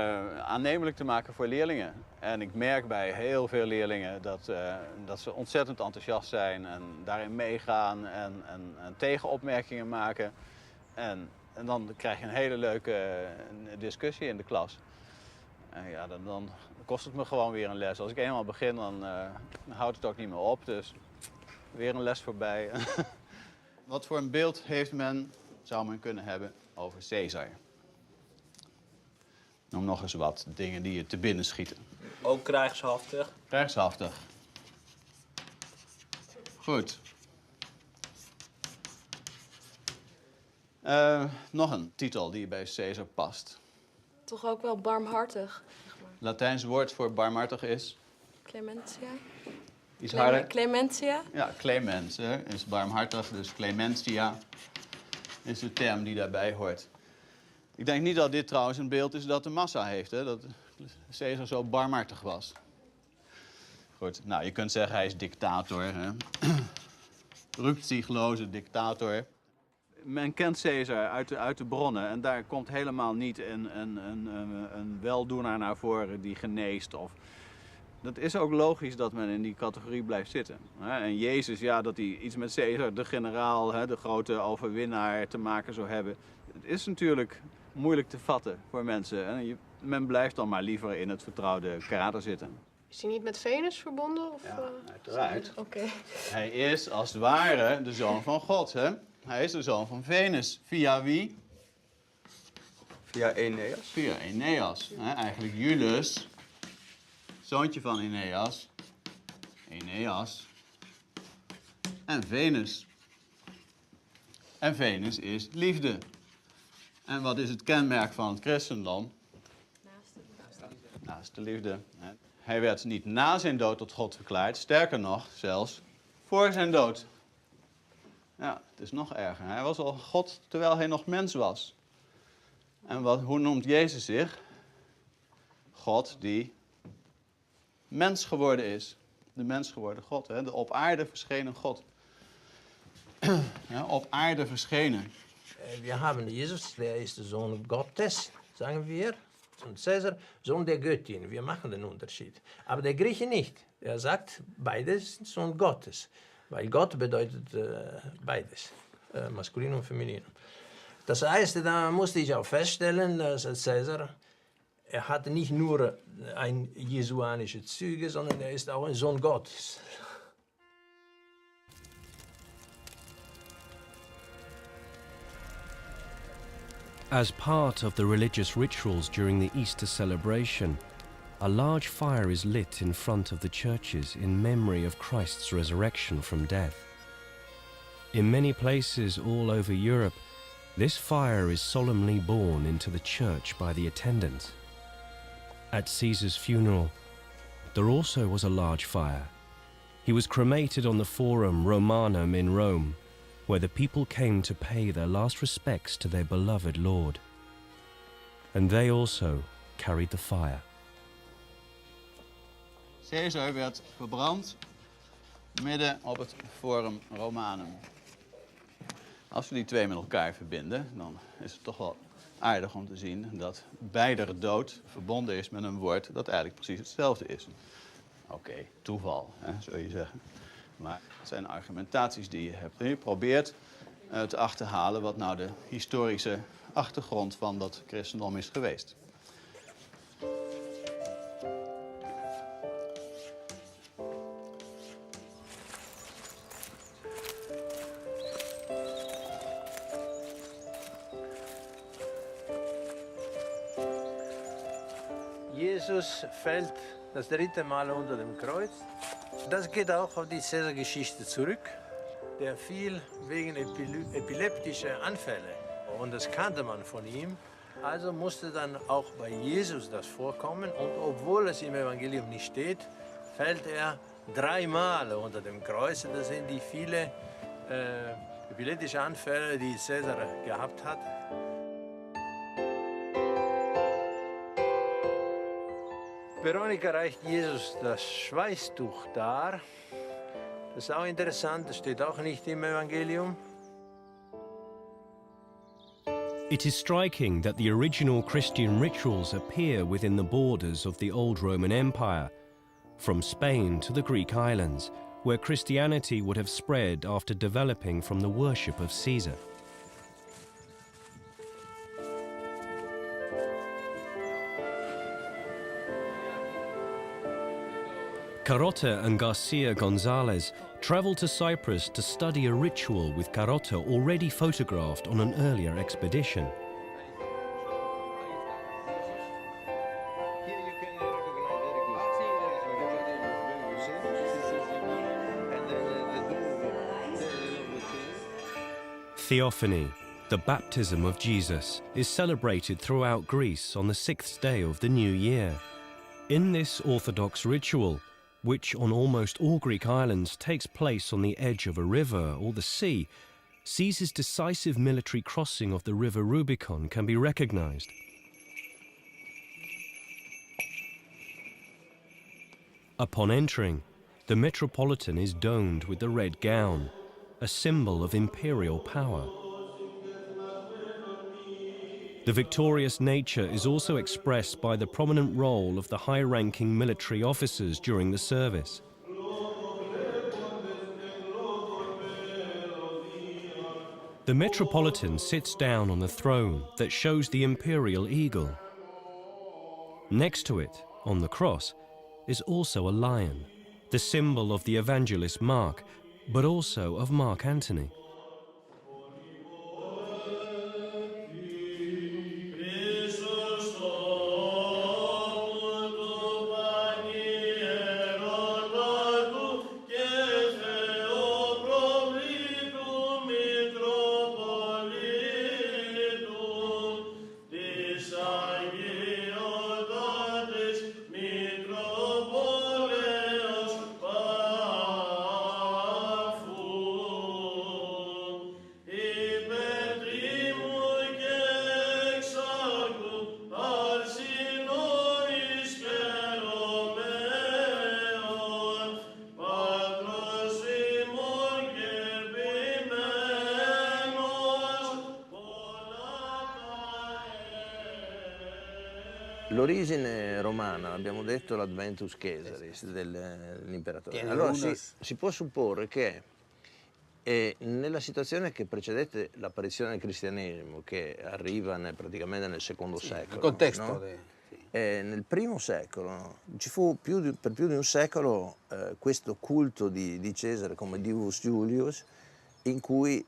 aannemelijk te maken voor leerlingen. En ik merk bij heel veel leerlingen dat ze ontzettend enthousiast zijn en daarin meegaan en tegenopmerkingen maken. En dan krijg je een hele leuke discussie in de klas. En ja, dan kost het me gewoon weer een les. Als ik eenmaal begin, dan houdt het ook niet meer op. Dus weer een les voorbij. Wat voor een beeld zou men kunnen hebben over Caesar? Noem nog eens wat dingen die je te binnen schieten. Ook krijgshaftig. Krijgshaftig. Goed. Nog een titel die bij Caesar past. Toch ook wel barmhartig. Latijns woord voor barmhartig is? Clementia. Iets harder? Clementia. Ja, clemens is barmhartig, dus clementia is de term die daarbij hoort. Ik denk niet dat dit trouwens een beeld is dat de massa heeft, hè? Dat Caesar zo barmhartig was. Goed, nou je kunt zeggen hij is dictator, hè? Rukzichtloze dictator. Men kent Caesar uit de bronnen en daar komt helemaal niet een weldoener naar voren die geneest. Dat is ook logisch dat men in die categorie blijft zitten. En Jezus, ja, dat hij iets met Caesar, de generaal, de grote overwinnaar, te maken zou hebben. Het is natuurlijk moeilijk te vatten voor mensen. En men blijft dan maar liever in het vertrouwde karakter zitten. Is hij niet met Venus verbonden? Of, Ja, uiteraard. Oké. Hij is als het ware de zoon van God, hè? Hij is de zoon van Venus. Via wie? Via Eneas. Via Eneas. Hè? Eigenlijk Julius, zoontje van Eneas. Eneas. En Venus. En Venus is liefde. En wat is het kenmerk van het christendom? Naast de liefde. Hij werd niet na zijn dood tot God verklaard, sterker nog, zelfs voor zijn dood. Ja, het is nog erger. Hij was al God terwijl hij nog mens was. En hoe noemt Jezus zich? God die mens geworden is. De mens geworden God, hè? De op aarde verschenen God. Ja, op aarde verschenen. We haben Jesus, der ist der Sohn Gottes, sagen wir. Und Caesar, Sohn der Göttin. Wir machen den Unterschied. Aber der Grieche nicht. Er sagt, beides sind Sohn Gottes. Weil Gott bedeutet beides. Maskulin und feminin. Das heißt, da musste ich auch feststellen, dass Caesar, er hatte nicht nur ein jesuanische Züge, sondern er ist auch ein Sohn Gottes. As part of the religious rituals during the Easter celebration, a large fire is lit in front of the churches in memory of Christ's resurrection from death. In many places all over Europe, this fire is solemnly borne into the church by the attendants. At Caesar's funeral, there also was a large fire. He was cremated on the Forum Romanum in Rome, where the people came to pay their last respects to their beloved Lord. And they also carried the fire. Caesar werd verbrand midden op het Forum Romanum. Als we die twee met elkaar verbinden, dan is het toch wel aardig om te zien dat beider dood verbonden is met een woord dat eigenlijk precies hetzelfde is. Oké, toeval, hè, zou je zeggen. Maar het zijn argumentaties die je hebt. Je probeert te achterhalen wat nou de historische achtergrond van dat christendom is geweest. Jesus fällt das dritte Mal unter dem Kreuz. Das geht auch auf die Caesar-Geschichte zurück. Der fiel wegen epileptischer Anfälle. Und das kannte man von ihm. Also musste dann auch bei Jesus das vorkommen. Und obwohl es im Evangelium nicht steht, fällt er 3 Mal unter dem Kreuz. Das sind die vielen epileptische Anfälle, die Caesar gehabt hat. Veronika reicht Jesus das Schweißtuch dar. Das ist auch interessant, das steht auch nicht im Evangelium. It is striking that the original Christian rituals appear within the borders of the old Roman Empire, from Spain to the Greek islands, where Christianity would have spread after developing from the worship of Caesar. Carotta and Garcia Gonzalez traveled to Cyprus to study a ritual with Carotta already photographed on an earlier expedition. Theophany, the baptism of Jesus, is celebrated throughout Greece on the 6th day of the new year. In this Orthodox ritual, which on almost all Greek islands takes place on the edge of a river or the sea, Caesar's decisive military crossing of the river Rubicon can be recognized. Upon entering, the Metropolitan is domed with the red gown, a symbol of imperial power. The victorious nature is also expressed by the prominent role of the high-ranking military officers during the service. The Metropolitan sits down on the throne that shows the imperial eagle. Next to it, on the cross, is also a lion, the symbol of the evangelist Mark, but also of Mark Antony. L'origine romana, abbiamo detto l'Adventus Caesaris dell'imperatore. Allora si può supporre che nella situazione che precedette l'apparizione del cristianesimo, che arriva praticamente nel secondo secolo, il contesto, no? Nel primo secolo ci fu per più di un secolo questo culto di Cesare come Divus Iulius, in cui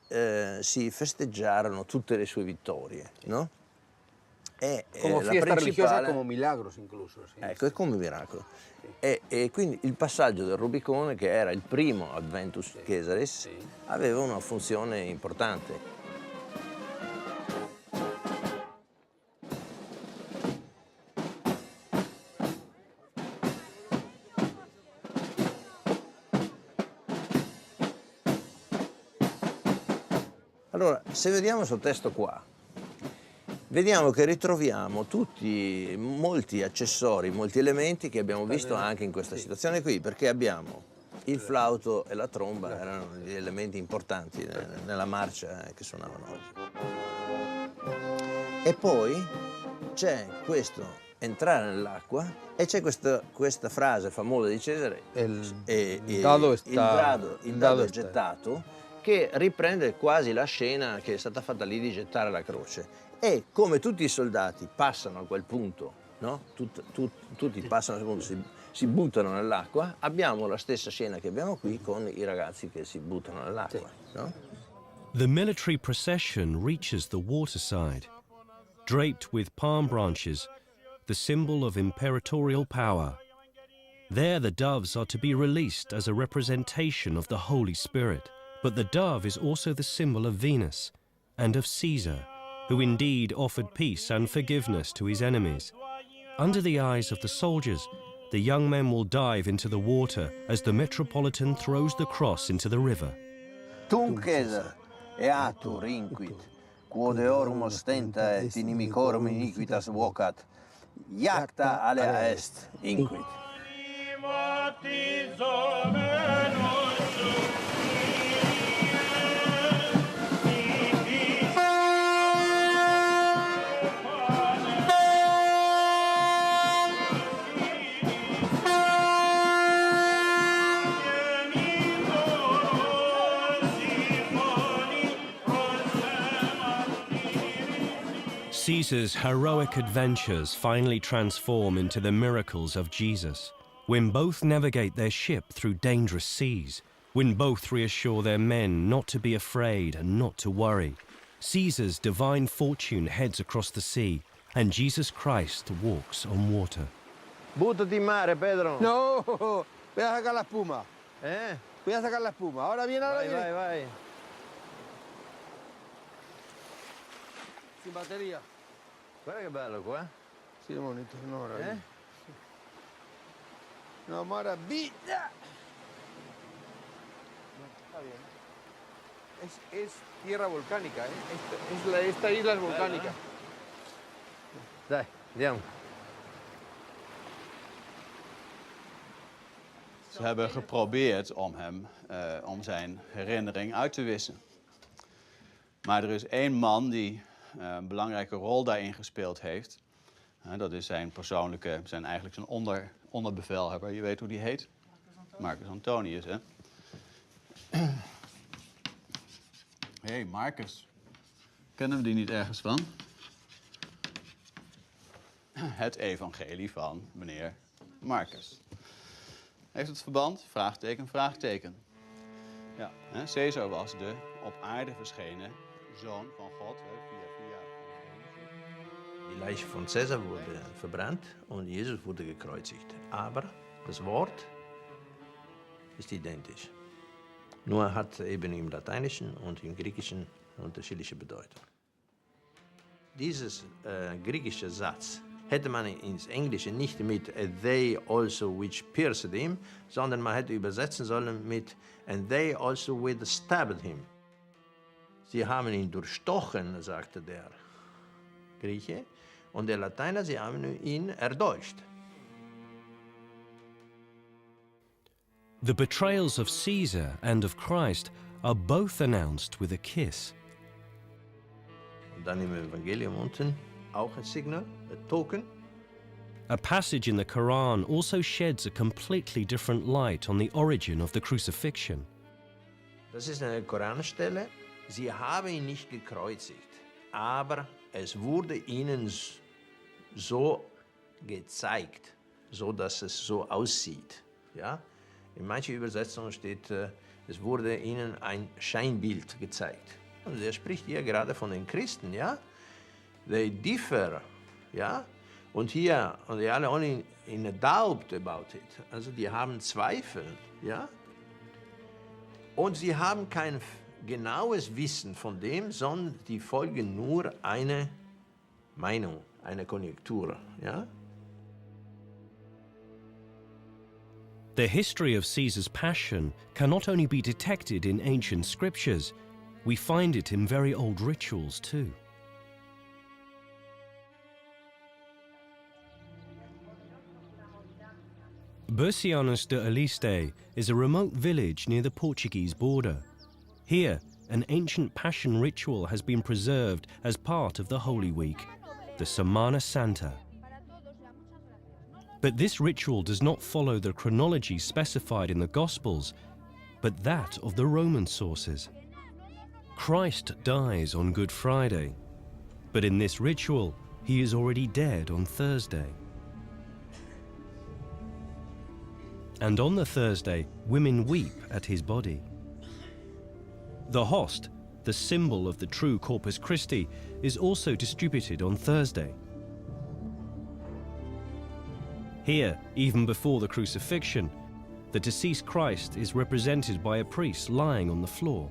si festeggiarono tutte le sue vittorie, no? Come fiesta religiosa, come milagros incluso. Sì. Ecco, è come miracolo. E quindi il passaggio del Rubicone, che era il primo Adventus Caesaris, aveva una funzione importante. Allora, se vediamo questo testo qua, vediamo che ritroviamo molti accessori, molti elementi che abbiamo visto anche in questa situazione qui, perché abbiamo il flauto e la tromba, erano gli elementi importanti nella marcia che suonavano oggi. E poi c'è questo entrare nell'acqua e c'è questa frase famosa di Cesare, il dado è gettato, che riprende quasi la scena che è stata fatta lì di gettare la croce. E come tutti i soldati passano a quel punto, no? Tutti passano a quel punto, si buttano nell'acqua, abbiamo la stessa scena che abbiamo qui con i ragazzi che si buttano nell'acqua. No? The military procession reaches the waterside. Draped with palm branches, the symbol of imperatorial power. There the doves are to be released as a representation of the Holy Spirit. But the dove is also the symbol of Venus and of Caesar, who indeed offered peace and forgiveness to his enemies. Under the eyes of the soldiers, the young men will dive into the water as the metropolitan throws the cross into the river. Tum Caesar, eatur inquit, quod eorum ostenta et inimicorum iniquitas vocat, iacta alea est inquit. Caesar's heroic adventures finally transform into the miracles of Jesus, when both navigate their ship through dangerous seas, when both reassure their men not to be afraid and not to worry. Caesar's divine fortune heads across the sea, and Jesus Christ walks on water. Buttati in mare, Pedro. No, voy a sacar la espuma. Voy a sacar la espuma. Ahora viene, ahora viene. Vai. Sin batteria. Guarda che bello qua. Sì, bonito, una maravilla. Una maravilla. Está bien. Es tierra volcánica, esta isla es volcánica. Dai, andiamo. Ze hebben geprobeerd om zijn herinnering uit te wissen. Maar er is één man die een belangrijke rol daarin gespeeld heeft. Dat is zijn onderbevelhebber. Je weet hoe die heet? Marcus Antonius, hè? Hé, Marcus. Kennen we die niet ergens van? Het evangelie van meneer Marcus. Heeft het verband? Vraagteken, vraagteken. Ja, hè? Caesar was de op aarde verschenen Zoon van God. Via. Die Leiche von Caesar wurde verbrannt und Jesus wurde gekreuzigt. Aber das Wort ist identisch. Nur hat eben im Lateinischen und im Griechischen unterschiedliche Bedeutung. Dieses griechische Satz hätte man ins Englische nicht mit they also which pierced him, sondern man hätte übersetzen sollen mit and they also which stabbed him. Sie haben ihn durchstochen, sagte der Grieche, und der Lateiner, sie haben ihn erdolcht. The betrayals of Caesar and of Christ are both announced with a kiss. Und dann im Evangelium unten auch ein Signal, ein Token. A passage in the Quran also sheds a completely different light on the origin of the crucifixion. Das ist eine Koranstelle. Sie haben ihn nicht gekreuzigt, aber es wurde ihnen so gezeigt, so dass es so aussieht. Ja? In manchen Übersetzungen steht, es wurde ihnen ein Scheinbild gezeigt. Und er spricht hier gerade von den Christen, ja? They differ, ja? Und hier, and they are only in a doubt about it. Also die haben Zweifel, ja? Und sie haben kein genaues Wissen von dem, sondern die folgen nur eine Meinung, eine Konjunktur, ja? The history of Caesar's passion can not only be detected in ancient scriptures, we find it in very old rituals too. Bursianus de Aliste is a remote village near the Portuguese border. Here, an ancient passion ritual has been preserved as part of the Holy Week, the Semana Santa. But this ritual does not follow the chronology specified in the Gospels, but that of the Roman sources. Christ dies on Good Friday, but in this ritual, he is already dead on Thursday. And on the Thursday, women weep at his body. The host, the symbol of the true Corpus Christi, is also distributed on Thursday. Here, even before the crucifixion, the deceased Christ is represented by a priest lying on the floor.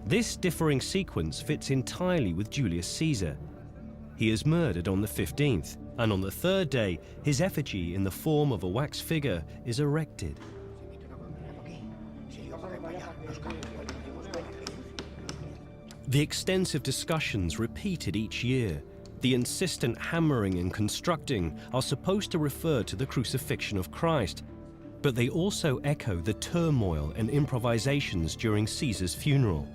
This differing sequence fits entirely with Julius Caesar. He is murdered on the 15th, and on the third day, his effigy in the form of a wax figure is erected. The extensive discussions repeated each year, the insistent hammering and constructing are supposed to refer to the crucifixion of Christ, but they also echo the turmoil and improvisations during Caesar's funeral.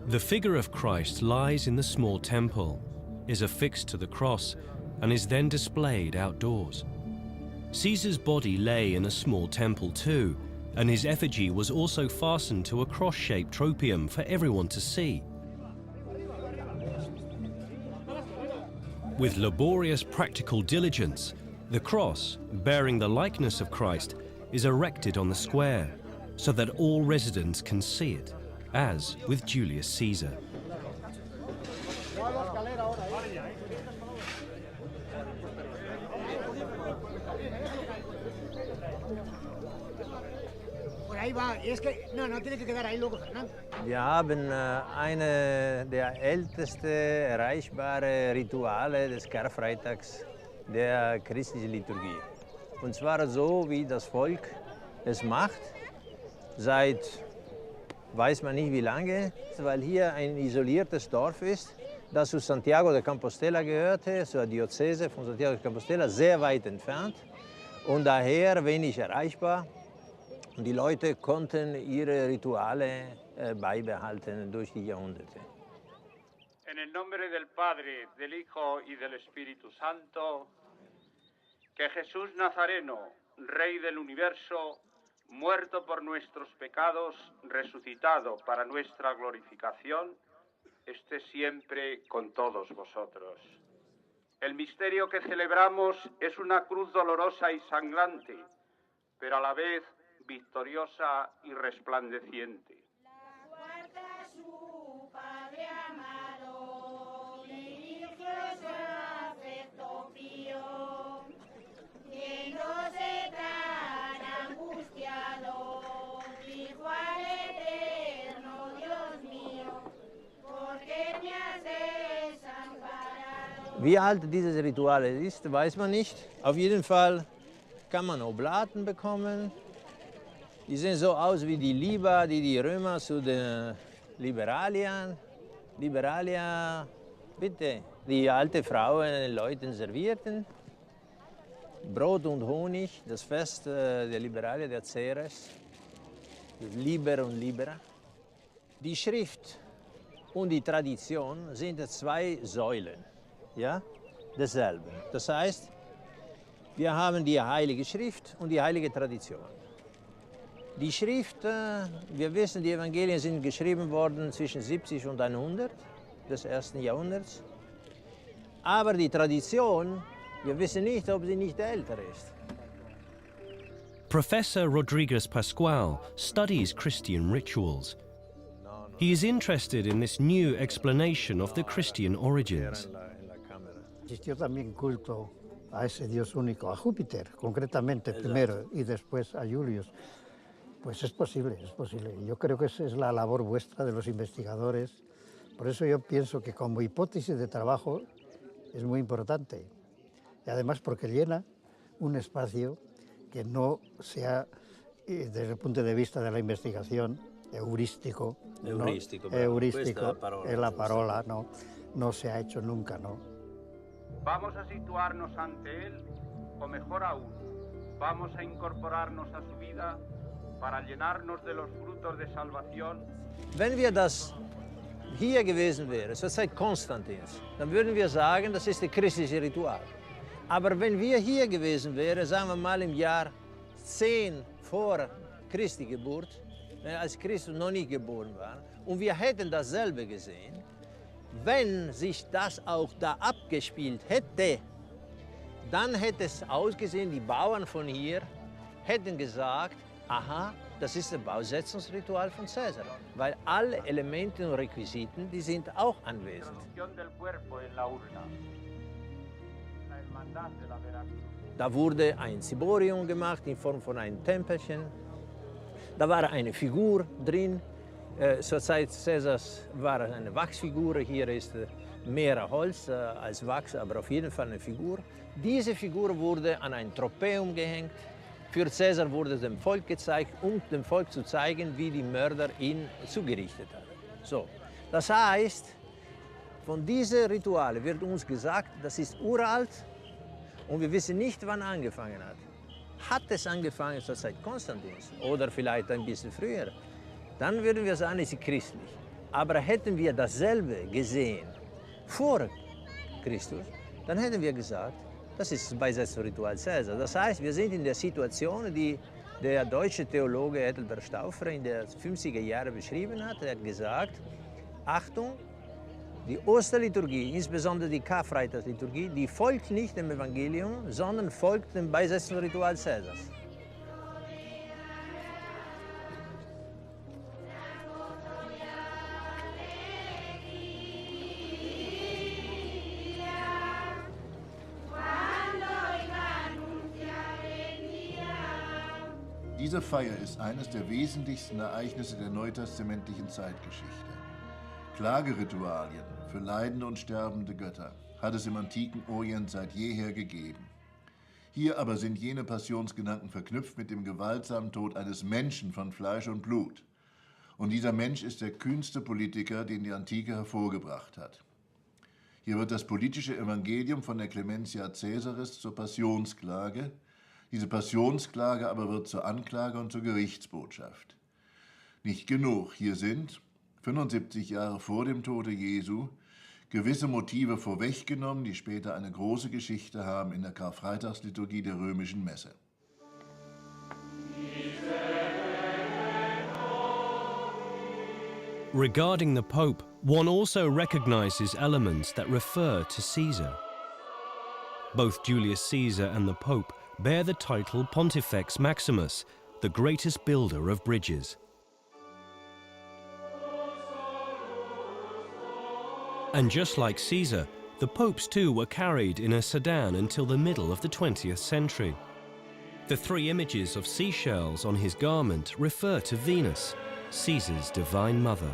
The figure of Christ lies in the small temple, is affixed to the cross, and is then displayed outdoors. Caesar's body lay in a small temple too, and his effigy was also fastened to a cross-shaped tropium for everyone to see. With laborious practical diligence, the cross, bearing the likeness of Christ, is erected on the square, so that all residents can see it, as with Julius Caesar. Wir haben eine der ältesten erreichbaren Rituale des Karfreitags der christlichen Liturgie. Und zwar so, wie das Volk es macht, seit weiß man nicht wie lange, weil hier ein isoliertes Dorf ist, das zu Santiago de Compostela gehörte, zur Diözese von Santiago de Compostela, sehr weit entfernt und daher wenig erreichbar. Und die Leute konnten ihre Rituale beibehalten durch die Jahrhunderte. En el nombre del Padre, del Hijo y del Espíritu Santo, que Jesús Nazareno, Rey del universo, muerto por nuestros pecados, resucitado para nuestra glorificación, esté siempre con todos vosotros. El misterio que celebramos es una cruz dolorosa y sangrante, pero a la vez victoriosa y resplandeciente. Su Padre amado, dirigió su afecto frío, viéndose tan angustiado, dijo al eterno Dios mío, ¿por qué me has desamparado? Wie alt dieses Ritual ist, weiß man nicht. Auf jeden Fall kann man Oblaten bekommen. Die sehen so aus wie die Liber, die die Römer zu den Liberalia, bitte, die alte Frauen den Leuten servierten. Brot und Honig, das Fest der Liberalia der Ceres, Liber und Libera. Die Schrift und die Tradition sind zwei Säulen, ja, desselben. Das heißt, wir haben die Heilige Schrift und die Heilige Tradition. Die Schrift, wir wissen, die Evangelien sind geschrieben worden zwischen 70 und 100 des ersten Jahrhunderts. Aber die Tradition, wir wissen nicht, ob sie nicht älter ist. Professor Rodriguez Pascual studies Christian rituals. He is interested in this new explanation of the Christian origins. Existió también culto a ese Dios único, a Júpiter, concretamente primero, y después a Julius. Pues es posible, es posible. Yo creo que esa es la labor vuestra de los investigadores. Por eso yo pienso que como hipótesis de trabajo es muy importante. Y además porque llena un espacio que no sea, desde el punto de vista de la investigación, heurístico. Heurístico, ¿no? Heurístico, es la parola, no se ha hecho nunca, ¿no? Vamos a situarnos ante Él, o mejor aún, vamos a incorporarnos a su vida para llenarnos de los frutos de salvación. Wenn wir das hier gewesen wären, zur Zeit Konstantins, dann würden wir sagen, das ist das christliche Ritual. Aber wenn wir hier gewesen wären, sagen wir mal im Jahr 10 vor Christi Geburt, als Christus noch nicht geboren war, und wir hätten dasselbe gesehen, wenn sich das auch da abgespielt hätte, dann hätte es ausgesehen, die Bauern von hier hätten gesagt, aha, das ist das Bausetzungsritual von Caesar, weil alle Elemente und Requisiten, die sind auch anwesend. Da wurde ein Ciborium gemacht in Form von einem Tempelchen. Da war eine Figur drin. Zur Zeit Caesars war es eine Wachsfigur. Hier ist mehr Holz als Wachs, aber auf jeden Fall eine Figur. Diese Figur wurde an ein Tropäum gehängt. Für Caesar wurde es dem Volk gezeigt, um dem Volk zu zeigen, wie die Mörder ihn zugerichtet haben. So, das heißt, von diesen Ritualen wird uns gesagt, das ist uralt und wir wissen nicht, wann angefangen hat. Hat es angefangen zur Zeit Konstantins oder vielleicht ein bisschen früher, dann würden wir sagen, es ist christlich. Aber hätten wir dasselbe gesehen vor Christus, dann hätten wir gesagt, das ist das Beisetzungsritual Caesar. Das heißt, wir sind in der Situation, die der deutsche Theologe Ethelbert Stauffer in den 50er Jahren beschrieben hat. Er hat gesagt, Achtung, die Osterliturgie, insbesondere die Karfreitagsliturgie, die folgt nicht dem Evangelium, sondern folgt dem Beisetzungsritual Caesars. Diese Feier ist eines der wesentlichsten Ereignisse der neutestamentlichen Zeitgeschichte. Klageritualien für leidende und sterbende Götter hat es im antiken Orient seit jeher gegeben. Hier aber sind jene Passionsgedanken verknüpft mit dem gewaltsamen Tod eines Menschen von Fleisch und Blut. Und dieser Mensch ist der kühnste Politiker, den die Antike hervorgebracht hat. Hier wird das politische Evangelium von der Clementia Caesaris zur Passionsklage. Diese Passionsklage aber wird zur Anklage und zur Gerichtsbotschaft. Nicht genug, hier sind, 75 Jahre vor dem Tode Jesu, gewisse Motive vorweggenommen, die später eine große Geschichte haben in der Karfreitagsliturgie der römischen Messe. Regarding the Pope, One also recognizes elements that refer to Caesar. Both Julius Caesar and the Pope bear the title Pontifex Maximus, the greatest builder of bridges. And just like Caesar, the popes too were carried in a sedan until the middle of the 20th century. The three images of seashells on his garment refer to Venus, Caesar's divine mother.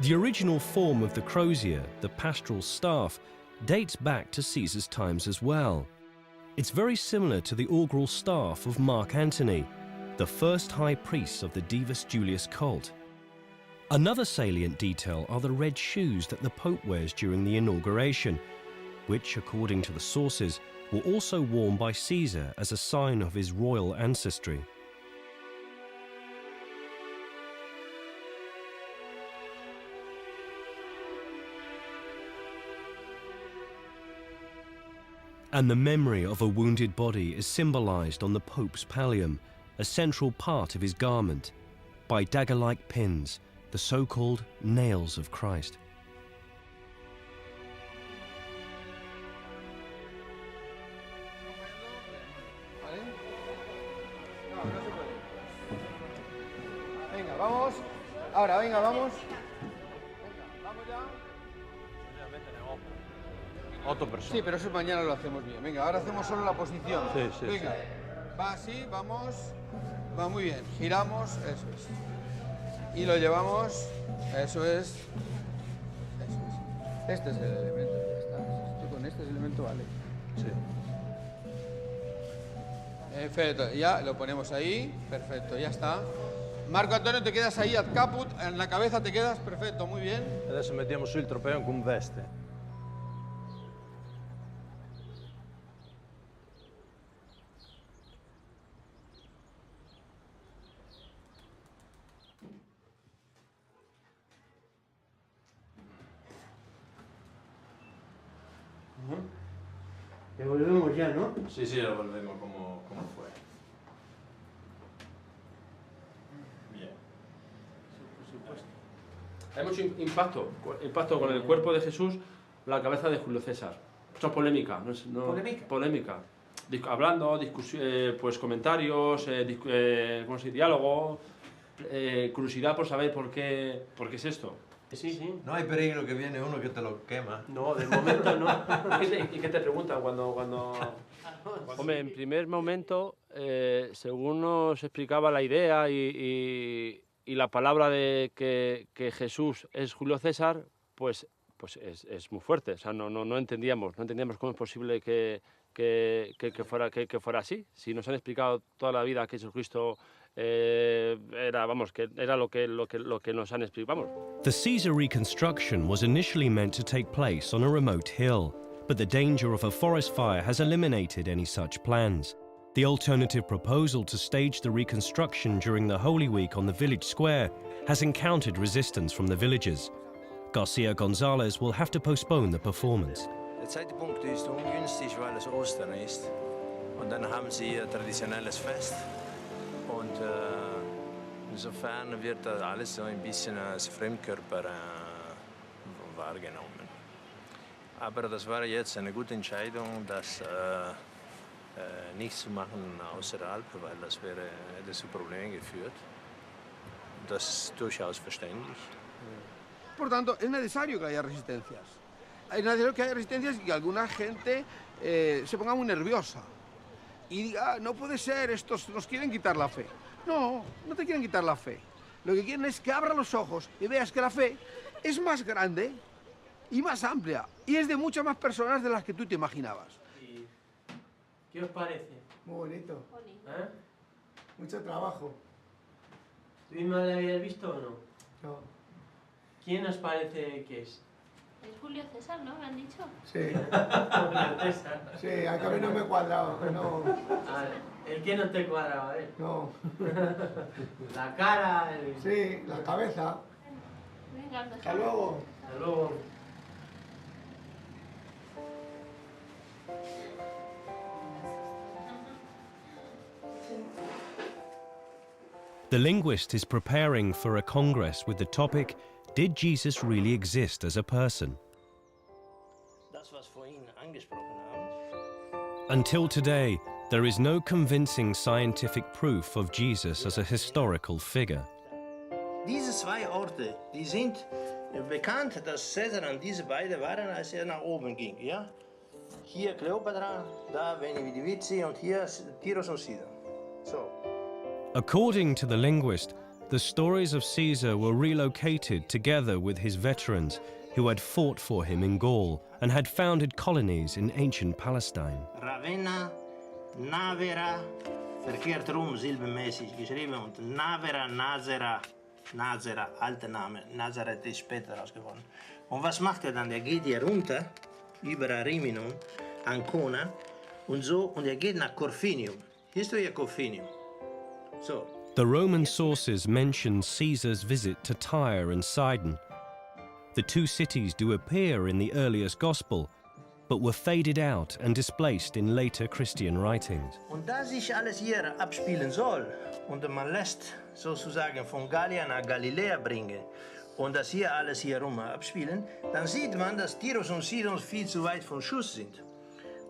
The original form of the crozier, the pastoral staff, dates back to Caesar's times as well. It's very similar to the augural staff of Mark Antony, the first high priest of the Divus Iulius cult. Another salient detail are the red shoes that the Pope wears during the inauguration, which, according to the sources, were also worn by Caesar as a sign of his royal ancestry. And the memory of a wounded body is symbolized on the Pope's pallium, a central part of his garment, by dagger-like pins, the so-called nails of Christ. Venga, vamos. Ahora, venga, vamos. Otto personas. Sí, pero eso mañana lo hacemos bien. Venga, ahora hacemos solo la posición. Sí, sí, venga, sí. Va así, vamos. Va muy bien. Giramos, eso es. Y lo llevamos, eso es. Este es el elemento, ya está. Esto con este elemento vale. Sí. Perfecto, ya lo ponemos ahí. Perfecto, ya está. Marco Antonio, te quedas ahí ad caput, en la cabeza te quedas, perfetto, muy bien. Adesso mettiamo su il trofeo con veste. Devolvemos ya, ¿no? Sí, sí, lo volvemos como fue. Bien. Por supuesto. Hay mucho impacto con el cuerpo de Jesús, la cabeza de Julio César. Mucha polémica. ¿Polémica? Polémica. Hablando, pues comentarios, ¿cómo se dice? Diálogo, curiosidad por saber por qué es esto. Sí, sí. No hay peligro que viene uno que te lo quema. No, de momento no. ¿Y qué te preguntan cuando...? Hombre, en primer momento, según nos explicaba la idea y la palabra de que Jesús es Julio César, pues es muy fuerte. O sea, no entendíamos cómo es posible que fuera así. Si nos han explicado toda la vida que Jesucristo era lo que nos han explicado. The Caesar reconstruction was initially meant to take place on a remote hill, but the danger of a forest fire has eliminated any such plans. The alternative proposal to stage the reconstruction during the Holy Week on the village square has encountered resistance from the villagers. Garcia Gonzalez will have to postpone the performance. Der Zeitpunkt ist ungünstig, weil es Ostern ist. Und dann haben sie ihr traditionelles Fest. Und insofern wird das alles so ein bisschen als Fremdkörper wahrgenommen. Aber das war jetzt eine gute Entscheidung, das nicht zu machen außerhalb, weil das hätte zu Problemen geführt. Das ist durchaus verständlich. Por tanto, es necesario que haya resistencias. Es necesario que haya resistencias y que alguna gente se ponga muy nerviosa y diga, no puede ser, estos nos quieren quitar la fe. No, no te quieren quitar la fe. Lo que quieren es que abras los ojos y veas que la fe es más grande y más amplia y es de muchas más personas de las que tú te imaginabas. ¿Qué os parece? Muy bonito. ¿Eh? Mucho trabajo. ¿Tú misma la habías visto o no? No. ¿Quién os parece que es? Es Julio César, ¿no? ¿Me han dicho? Sí. Julio César. Sí, a mí no me cuadraba, no. ¿El qué no te cuadraba? No. La cara, Sí, la cabeza. Venga, Hasta luego. Hasta luego. The linguist is preparing for a congress with the topic Did Jesus really exist as a person? Das, was vorhin angesprochen haben. Until today, there is no convincing scientific proof of Jesus as a historical figure. Diese zwei Orte, die sind bekannt, dass Caesar an diese beiden waren, als nach oben ging. Ja? Hier Kleopatra, da Venere und hier Tiros und Sidon. So. According to the linguist, the stories of Caesar were relocated together with his veterans who had fought for him in Gaul and had founded colonies in ancient Palestine. Ravenna, Navera, verkehrt rum, silbenmäßig geschrieben, und Navera, Nazera, alter Name, Nazareth ist später rausgeworden. Und was macht er dann? Er geht hier runter, über Ariminum, Ancona, und so, und er geht nach Corfinium. Hier ist hier Corfinium. So. The Roman sources mention Caesar's visit to Tyre and Sidon. The two cities do appear in the earliest Gospel, but were faded out and displaced in later Christian writings. Und da sich alles hier abspielen soll, und man lässt sozusagen von Gallien nach Galiläa bringen, und das hier alles hier rum abspielen, dann sieht man, dass Tiros und Sidon viel zu weit vom Schuss sind.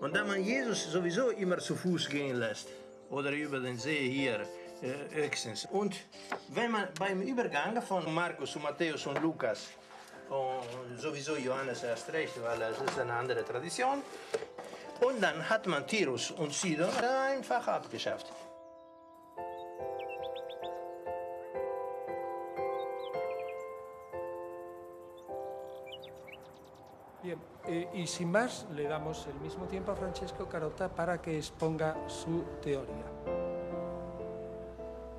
Und da man Jesus sowieso immer zu Fuß gehen lässt, oder über den See hier, höchstens. Und wenn man beim Übergang von Markus und Matthäus und Lukas, und sowieso Johannes erst recht, weil es ist eine andere Tradition, und dann hat man Tiros und Sidon einfach abgeschafft. Bien, y sin más, le damos el mismo tiempo a Francesco Carotta para que exponga su teoría.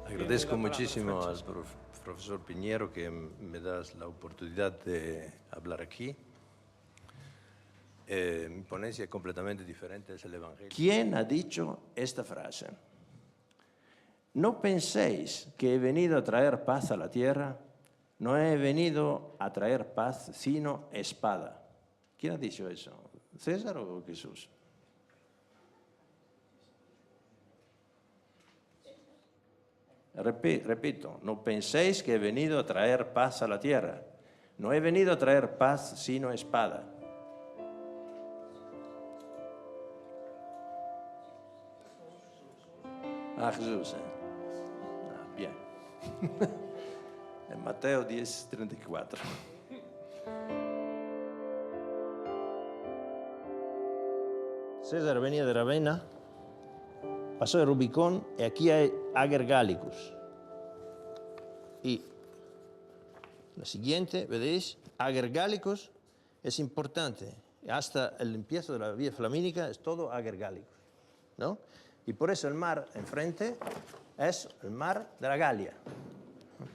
Agradezco muchísimo al profesor Piñero que me da la oportunidad de hablar aquí. Mi ponencia es completamente diferente, es el Evangelio. ¿Quién ha dicho esta frase? No penséis que he venido a traer paz a la tierra, no he venido a traer paz sino espada. ¿Quién ha dicho eso? ¿César o Jesús? Repito, no penséis que he venido a traer paz a la tierra. No he venido a traer paz sino espada. Ah, Jesús. Bien. En Mateo 10:34. César venía de Ravenna, pasó el Rubicón y aquí hay Ager Gallicus. Y la siguiente, ¿veis? Ager Gallicus es importante. Hasta el empiezo de la vía flamínica es todo Ager Gallicus, ¿no? Y por eso el mar enfrente es el mar de la Galia.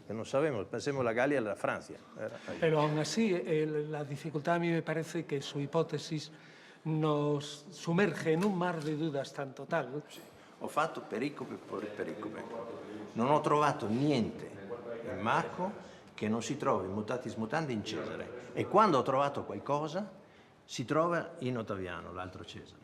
Que no sabemos, pensemos la Galia es la Francia. Pero aún así, la dificultad a mí me parece que su hipótesis nos sumerge en un mar di dudas tan total. Ho fatto pericope per pericope. Non ho trovato niente in Marco che non si trovi mutatis mutandi in Cesare. E quando ho trovato qualcosa, si trova in Ottaviano, l'altro Cesare.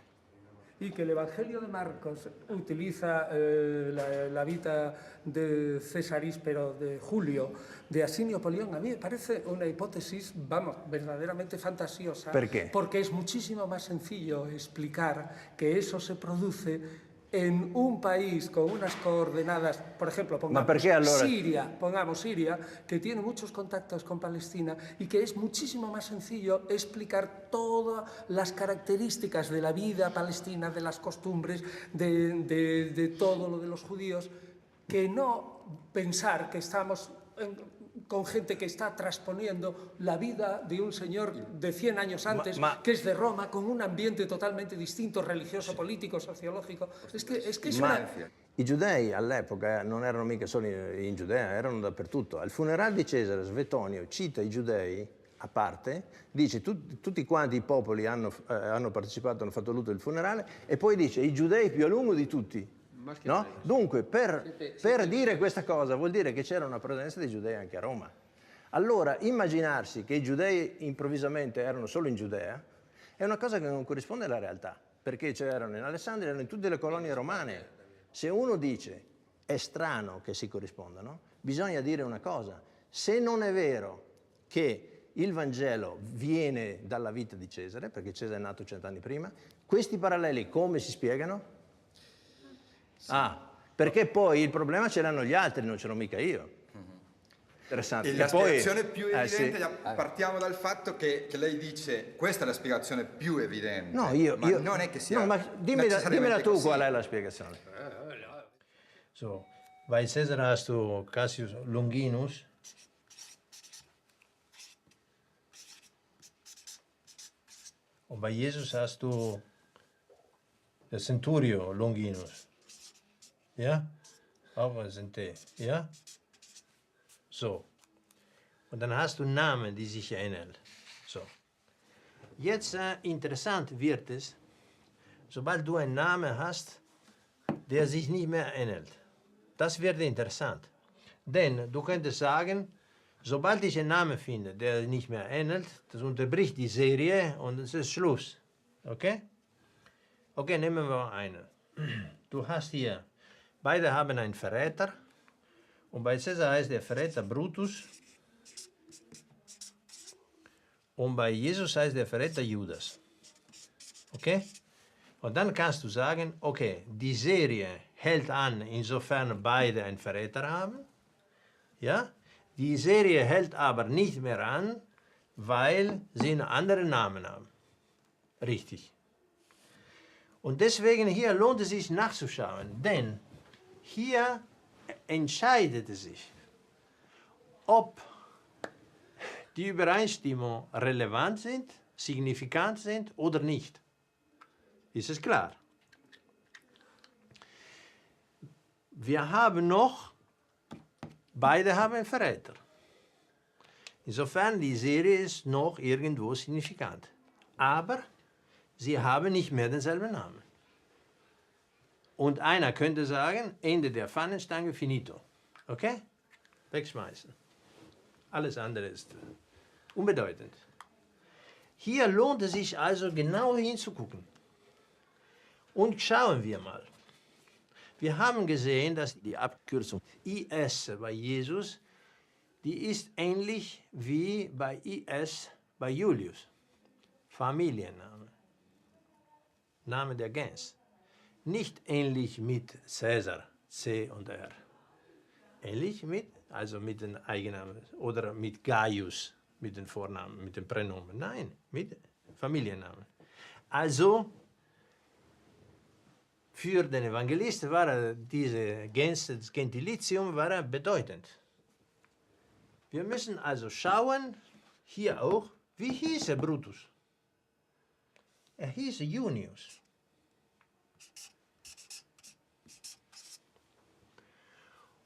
Y que el Evangelio de Marcos utiliza la vida de Césaris, pero de Julio, de Asinio Polión. A mí me parece una hipótesis, vamos, verdaderamente fantasiosa. ¿Por qué? Porque es muchísimo más sencillo explicar que eso se produce en un país con unas coordenadas, por ejemplo, pongamos Siria, que tiene muchos contactos con Palestina y que es muchísimo más sencillo explicar todas las características de la vida palestina, de las costumbres, de todo lo de los judíos, que no pensar que estamos con gente que está transponiendo la vida de un señor de 100 años antes, que es de Roma, con un ambiente totalmente distinto, religioso, político, sociológico. Es que es una... I giudei all'epoca non erano mica solo in Giudea, erano dappertutto. Al funerale di Cesare, Svetonio cita i giudei a parte, dice tutti quanti i popoli hanno partecipato, hanno fatto lutto del funerale, e poi dice i giudei più a lungo di tutti. No? Dunque, per dire questa cosa vuol dire che c'era una presenza dei giudei anche a Roma. Allora, immaginarsi che i giudei improvvisamente erano solo in Giudea è una cosa che non corrisponde alla realtà, perché c'erano in Alessandria, erano in tutte le colonie romane. Se uno dice è strano che si corrispondano, bisogna dire una cosa: se non è vero che il Vangelo viene dalla vita di Cesare, perché Cesare è nato 100 anni prima. Questi paralleli come si spiegano? Perché poi il problema ce l'hanno gli altri, non ce l'ho mica io. Interessante. E la poi, spiegazione più evidente, sì. partiamo dal fatto che lei dice questa è la spiegazione più evidente. No, ma non è che sia no, ma dimmela tu così. qual è la spiegazione. So, bei Caesar hast du Cassius Longinus. Und bei Jesus hast du der Centurio Longinus. Ja? Auch ein Centé. Ja? So. Und dann hast du Namen, die sich ähneln. So. Jetzt interessant wird es, sobald du einen Namen hast, der sich nicht mehr ähnelt. Das wird interessant. Denn du könntest sagen, sobald ich einen Namen finde, der nicht mehr ähnelt, das unterbricht die Serie und es ist Schluss. Okay? Okay, nehmen wir einen. Du hast hier, beide haben einen Verräter. Und bei Caesar heißt der Verräter Brutus. Und bei Jesus heißt der Verräter Judas. Okay? Und dann kannst du sagen, okay, die Serie hält an, insofern beide einen Verräter haben. Ja? Die Serie hält aber nicht mehr an, weil sie einen anderen Namen haben. Richtig. Und deswegen hier lohnt es sich nachzuschauen, denn hier entscheidet es sich, ob die Übereinstimmung relevant sind, signifikant sind oder nicht. Ist es klar? Wir haben noch, beide haben einen Verräter. Insofern die Serie ist noch irgendwo signifikant. Aber sie haben nicht mehr denselben Namen. Und einer könnte sagen, Ende der Fahnenstange, finito. Okay? Wegschmeißen. Alles andere ist unbedeutend. Hier lohnt es sich also genau hinzugucken. Und schauen wir mal. Wir haben gesehen, dass die Abkürzung IS bei Jesus, die ist ähnlich wie bei IS bei Julius. Familienname. Name der Gens. Nicht ähnlich mit Caesar, C und R. Ähnlich mit, also mit den Eigennamen oder mit Gaius, mit den Vornamen, mit den Pränomen. Nein, mit Familiennamen. Also, für den Evangelist war diese Gens, das Gentilitium, war bedeutend. Wir müssen also schauen, hier auch, wie hieß er Brutus? Er hieß Junius.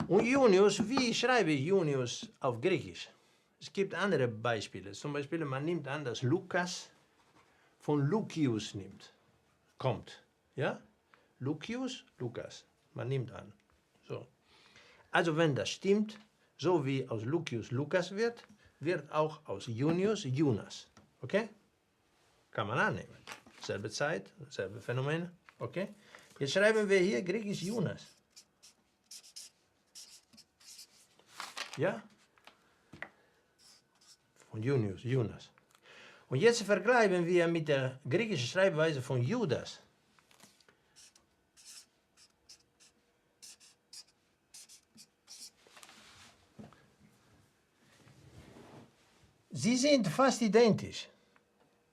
Und Junius, wie schreibe ich Junius auf Griechisch? Es gibt andere Beispiele. Zum Beispiel, man nimmt an, dass Lukas von Lucius kommt. Ja? Lucius, Lukas. Man nimmt an. So. Also wenn das stimmt, so wie aus Lucius Lukas wird, wird auch aus Junius Jonas. Okay? Kann man annehmen. Selbe Zeit, selbe Phänomen. Okay? Jetzt schreiben wir hier griechisch Jonas. Ja? Von Junius, Jonas. Und jetzt vergleichen wir mit der griechischen Schreibweise von Judas. Sie sind fast identisch.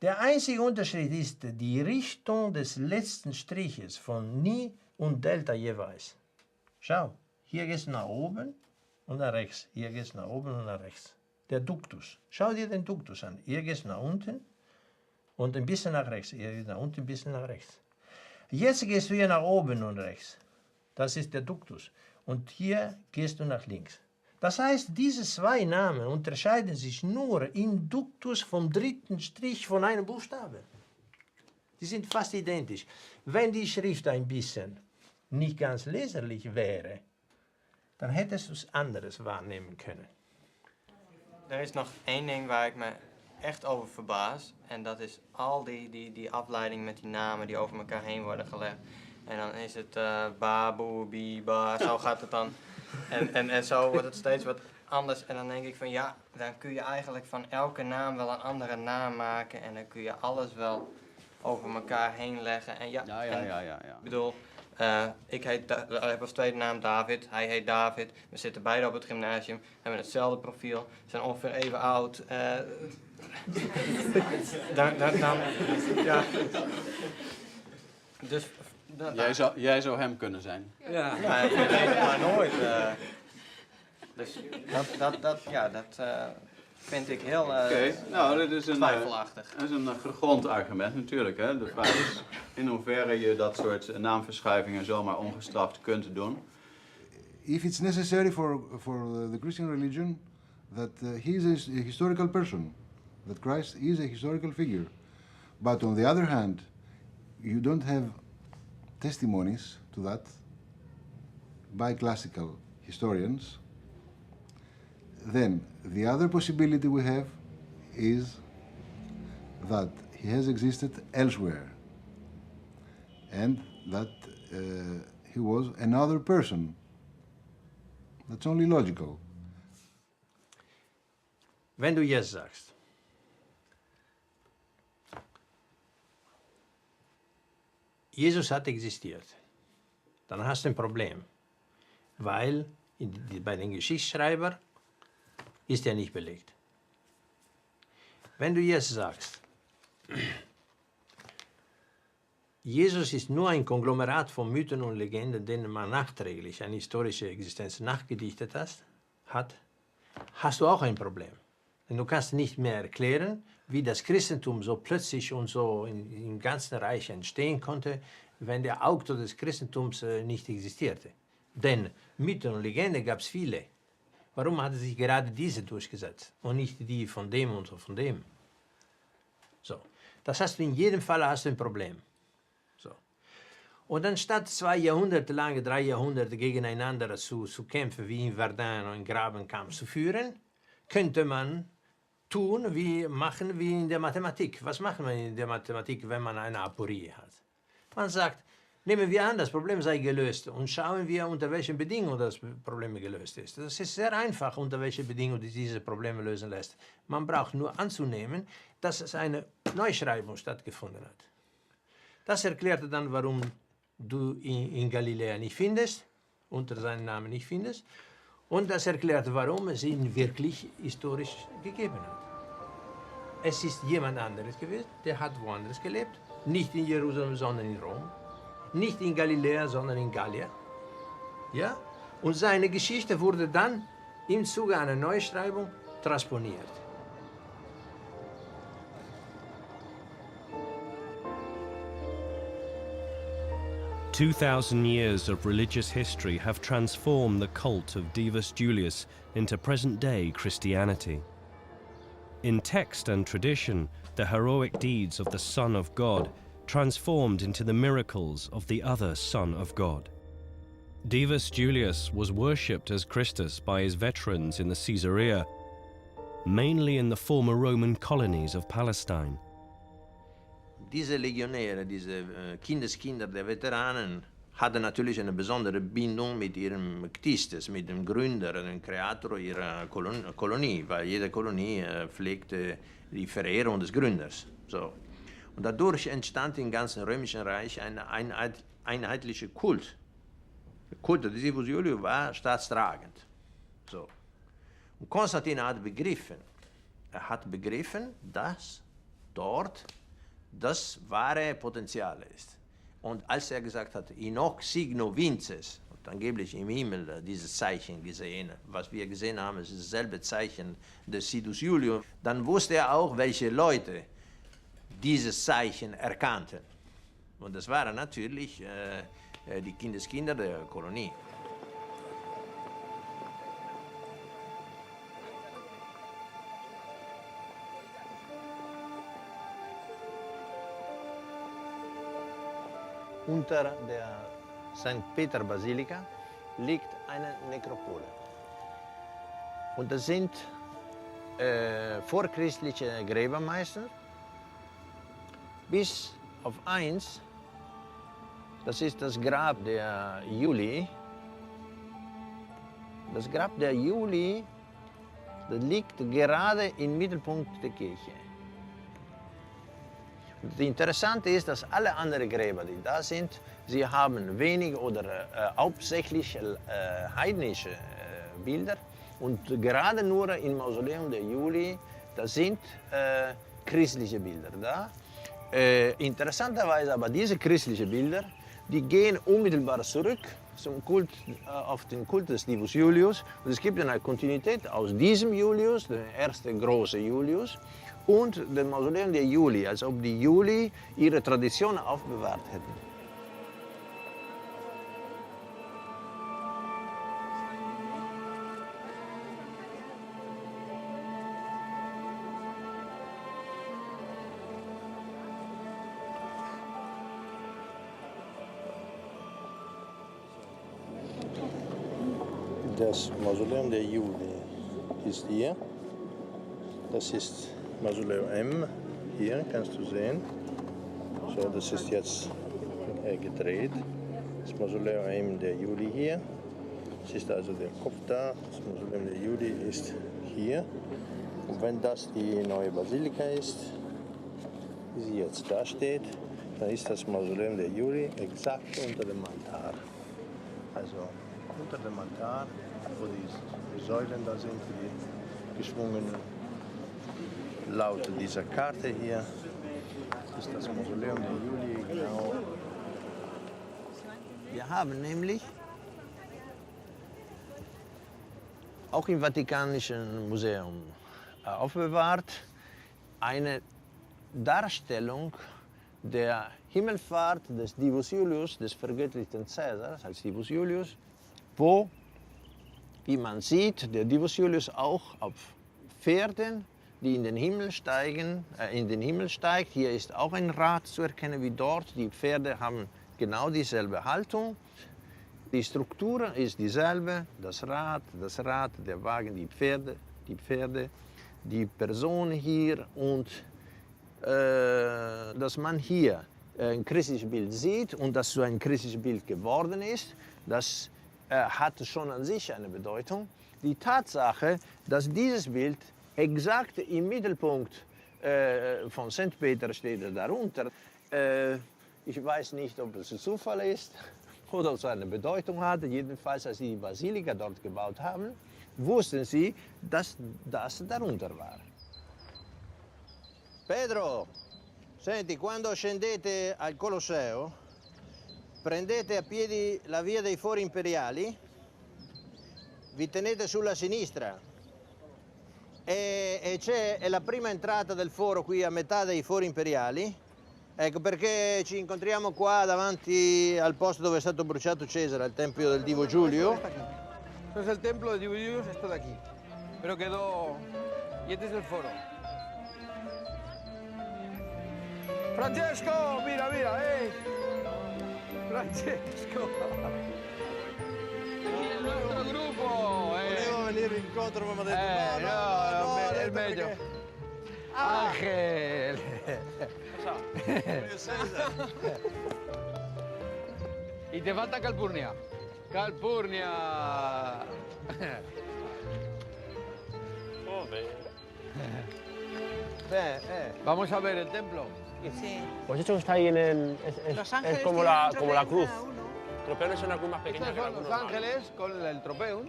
Der einzige Unterschied ist die Richtung des letzten Striches von Ni und Delta jeweils. Schau, hier geht es nach oben und nach rechts. Hier geht es nach oben und nach rechts. Der Duktus. Schau dir den Duktus an. Hier geht es nach unten und ein bisschen nach rechts. Hier geht es nach unten, ein bisschen nach rechts. Jetzt gehst du hier nach oben und rechts. Das ist der Duktus. Und hier gehst du nach links. Das heißt, diese zwei Namen unterscheiden sich nur im Duktus vom dritten Strich von einem Buchstaben. Die sind fast identisch. Wenn die Schrift ein bisschen nicht ganz leserlich wäre, dan hättest du es anders waarnemen kunnen. Er is nog één ding waar ik me echt over verbaas. En dat is al die afleiding met die namen die over elkaar heen worden gelegd. En dan is het baboe, bi, ba, zo gaat het dan. En zo wordt het steeds wat anders. En dan denk ik van ja, dan kun je eigenlijk van elke naam wel een andere naam maken. En dan kun je alles wel over elkaar heen leggen. En ja. Ik bedoel, ik heb als tweede naam David, hij heet David. We zitten beide op het gymnasium, hebben hetzelfde profiel, zijn ongeveer even oud. Ja. Dus, jij zou hem kunnen zijn. Ja, ik weet het maar nooit. Dus dat vind ik heel dit is twijfelachtig. Dat is een gegrond argument natuurlijk. Hè? De vraag is in hoeverre je dat soort naamverschuivingen zomaar ongestraft kunt doen. If it's necessary for the Christian religion that he is a historical person, that Christ is a historical figure. But on the other hand, you don't have testimonies to that by classical historians. Then the other possibility we have is that he has existed elsewhere and that he was another person. That's only logical. Wenn du jetzt sagst, Jesus hat existiert, dann hast du ein Problem, weil bei den Geschichtsschreibern ist er nicht belegt. Wenn du jetzt sagst, Jesus ist nur ein Konglomerat von Mythen und Legenden, denen man nachträglich eine historische Existenz nachgedichtet hat, hast du auch ein Problem. Denn du kannst nicht mehr erklären, wie das Christentum so plötzlich und so im ganzen Reich entstehen konnte, wenn der Auctor des Christentums nicht existierte. Denn Mythen und Legenden gab es viele. Warum hat sich gerade diese durchgesetzt und nicht die von dem und von dem? So, das hast du in jedem Fall ein Problem. So. Und anstatt 2 Jahrhunderte lang, 3 Jahrhunderte gegeneinander zu kämpfen, wie in Verdun und in Grabenkampf zu führen, könnte man machen wie in der Mathematik. Was macht man in der Mathematik, wenn man eine Aporie hat? Man sagt, nehmen wir an, das Problem sei gelöst und schauen wir, unter welchen Bedingungen das Problem gelöst ist. Das ist sehr einfach, unter welchen Bedingungen diese Probleme lösen lässt. Man braucht nur anzunehmen, dass es eine Neuschreibung stattgefunden hat. Das erklärte dann, warum du ihn in Galiläa nicht findest, unter seinem Namen nicht findest. Und das erklärt, warum es ihn wirklich historisch gegeben hat. Es ist jemand anderes gewesen, der hat woanders gelebt. Nicht in Jerusalem, sondern in Rom. Nicht in Galiläa, sondern in Gallien. Ja? Und seine Geschichte wurde dann im Zuge einer Neuschreibung transponiert. "2,000 years of religious history have transformed the cult of Divus Iulius into present-day Christianity. In text and tradition, the heroic deeds of the Son of God transformed into the miracles of the other Son of God. Divus Iulius was worshipped as Chrêstos by his veterans in the Caesarea, mainly in the former Roman colonies of Palestine. Diese Legionäre, diese Kindeskinder der Veteranen, hatten natürlich eine besondere Bindung mit ihrem Chrêstos, mit dem Gründer, dem Kreator ihrer Kolonie, weil jede Kolonie pflegte die Verehrung des Gründers. So. Und dadurch entstand im ganzen Römischen Reich ein einheitlicher Kult. Der Kult des Divus Iulius war staatstragend. So. Und Konstantin hat begriffen, dass dort das wahre Potenzial ist. Und als er gesagt hat, in hoc signo vinces, und angeblich im Himmel dieses Zeichen gesehen, was wir gesehen haben, ist dasselbe Zeichen des Divus Iulius, dann wusste er auch, welche Leute dieses Zeichen erkannten. Und das waren natürlich die Kindeskinder der Kolonie. Unter der St. Peter Basilika liegt eine Nekropole. Und das sind vorchristliche Gräber meistens, bis auf eins, das ist das Grab der Juli. Das Grab der Juli das liegt gerade im Mittelpunkt der Kirche. Das Interessante ist, dass alle anderen Gräber, die da sind, sie haben wenig oder hauptsächlich heidnische Bilder. Und gerade nur im Mausoleum der Juli, da sind christliche Bilder da. Interessanterweise aber diese christlichen Bilder, die gehen unmittelbar zurück zum Kult, auf den Kult des Divus Iulius. Und es gibt eine Kontinuität aus diesem Julius, der erste große Julius, und dem Mausoleum der Juli, als ob die Juli ihre Tradition aufbewahrt hätten. Das Mausoleum der Juli ist hier. Das ist Mausoleum M. Hier kannst du sehen. So, das ist jetzt gedreht. Das Mausoleum M der Juli hier. Es ist also der Kopf da. Das Mausoleum der Juli ist hier. Und wenn das die neue Basilika ist, wie sie jetzt da steht, dann ist das Mausoleum der Juli exakt unter dem Altar. Also unter dem Altar, wo die Säulen da sind, die geschwungen. Laut dieser Karte hier ist das Mausoleum der Juli genau. Wir haben nämlich auch im Vatikanischen Museum aufbewahrt eine Darstellung der Himmelfahrt des Divus Iulius, des vergöttlichten Caesars als Divus Iulius, wo, wie man sieht, der Divus Iulius auch auf Pferden, die in den Himmel steigt. Hier ist auch ein Rad zu erkennen wie dort. Die Pferde haben genau dieselbe Haltung. Die Struktur ist dieselbe. Das Rad, der Wagen, die Pferde, die Person hier. Und dass man hier ein christliches Bild sieht und dass so ein christliches Bild geworden ist, das hat schon an sich eine Bedeutung. Die Tatsache, dass dieses Bild exakt im Mittelpunkt von St. Peter steht darunter. Ich weiß nicht, ob es ein Zufall ist oder ob es eine Bedeutung hat. Jedenfalls, als sie die Basilika dort gebaut haben, wussten sie, dass das darunter war. Pedro, senti, quando scendete al Colosseo, prendete a piedi la via dei Fori Imperiali, vi tenete sulla sinistra. E c'è la prima entrata del foro qui a metà dei Fori Imperiali, ecco perché ci incontriamo qua davanti al posto dove è stato bruciato Cesare, al tempio del Divo Giulio. Esto es el templo de Divus Iulius, esto de aquí, pero quedó, y este es el foro. Francesco, mira, Francesco. Il nostro gruppo. Volevo venire incontro, ma mi ha detto no, è il meglio. Perché... Ángel. Julius Caesar. Y te falta Calpurnia. Calpurnia. Vamos a ver el templo. Sí. Pues esto está ahí en el... Es como la cruz. Tropeum es una cruz más pequeña que la cruz Los normal. ángeles con el tropeum.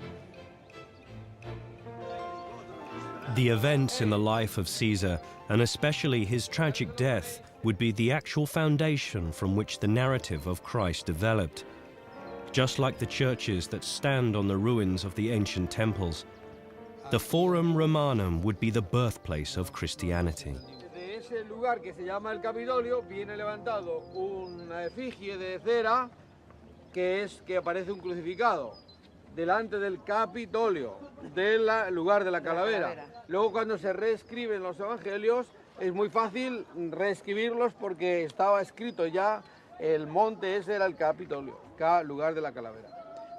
The events in the life of Caesar, and especially his tragic death, would be the actual foundation from which the narrative of Christ developed. Just like the churches that stand on the ruins of the ancient temples, the Forum Romanum would be the birthplace of Christianity. De ese lugar que se llama el Capitolio viene levantado una efigie de cera que aparece un crucificado delante del Capitolio, del lugar de la calavera. Luego cuando se reescriben los evangelios es muy fácil reescribirlos porque estaba escrito ya el monte ese era el Capitolio, lugar de la calavera.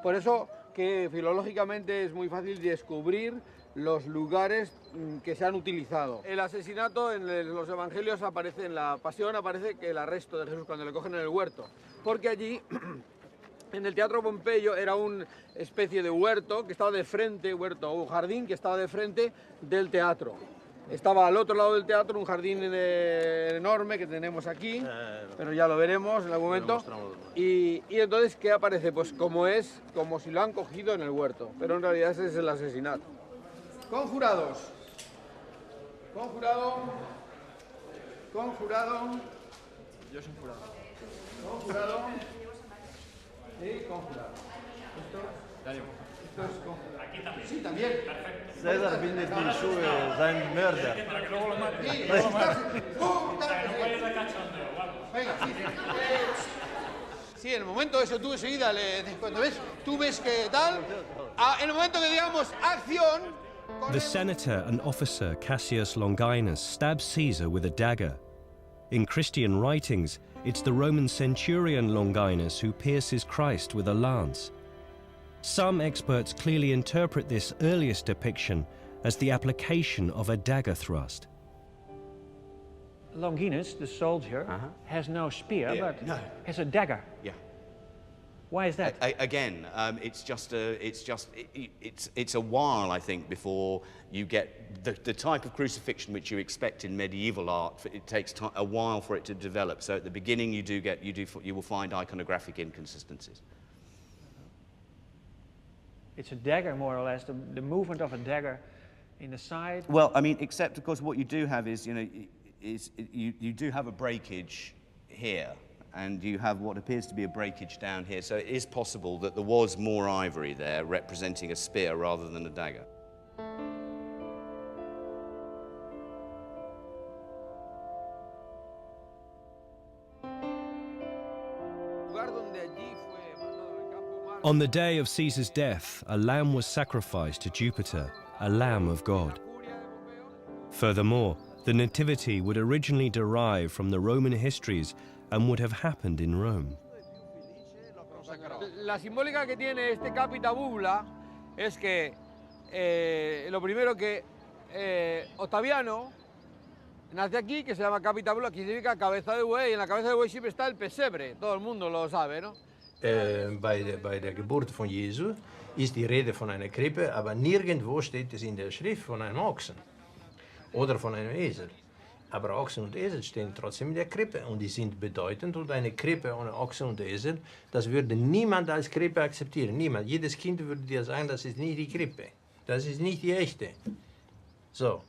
Por eso que filológicamente es muy fácil descubrir los lugares que se han utilizado. El asesinato en los evangelios aparece, en la pasión aparece que el arresto de Jesús cuando le cogen en el huerto, porque allí En el Teatro Pompeyo era una especie de huerto que estaba de frente, un jardín que estaba de frente del teatro. Estaba al otro lado del teatro un jardín enorme que tenemos aquí, pero ya lo veremos en algún momento. Y entonces, ¿qué aparece? Pues como si lo han cogido en el huerto, pero en realidad ese es el asesinato. Conjurados. Conjurado. Yo soy jurado. Conjurado. Sí, conjurado. Esto es conjurado. Aquí también. Sí, también. Perfecto. César findet die Schuhe sein Mörder. Venga, sí. Sí, en el momento eso tú enseguida, cuando tú ves que tal, en el momento que digamos acción. The senator and officer Cassius Longinus stabs Caesar with a dagger. In Christian writings, it's the Roman centurion Longinus who pierces Christ with a lance. Some experts clearly interpret this earliest depiction as the application of a dagger thrust. Longinus, the soldier, has no spear, but has a dagger. Yeah. Why is that? Again, it's a while, I think, before you get the type of crucifixion which you expect in medieval art. It takes a while for it to develop. So at the beginning, you will find iconographic inconsistencies. It's a dagger, more or less, the movement of a dagger in the side. Well, I mean, except of course, what you do have is, you do have a breakage here. And you have what appears to be a breakage down here. So it is possible that there was more ivory there representing a spear rather than a dagger. On the day of Caesar's death, a lamb was sacrificed to Jupiter, a lamb of God. Furthermore, the nativity would originally derive from the Roman histories and would have happened in Rome. La simbólica que tiene este capitabula es que lo primero que Octaviano nace aquí, que se llama capitabula, que significa cabeza de buey, y en la cabeza de buey siempre está el pesebre, todo el mundo lo sabe, ¿no? Bei der Geburt von Jesu ist die Rede von einer Krippe, aber nirgendwo steht es in der Schrift von einem Ochsen oder von einem Esel. Aber Ochsen und Esel stehen trotzdem in der Krippe und die sind bedeutend und eine Krippe ohne Ochsen und Esel, das würde niemand als Krippe akzeptieren, niemand. Jedes Kind würde dir sagen, das ist nicht die Krippe, das ist nicht die echte. So,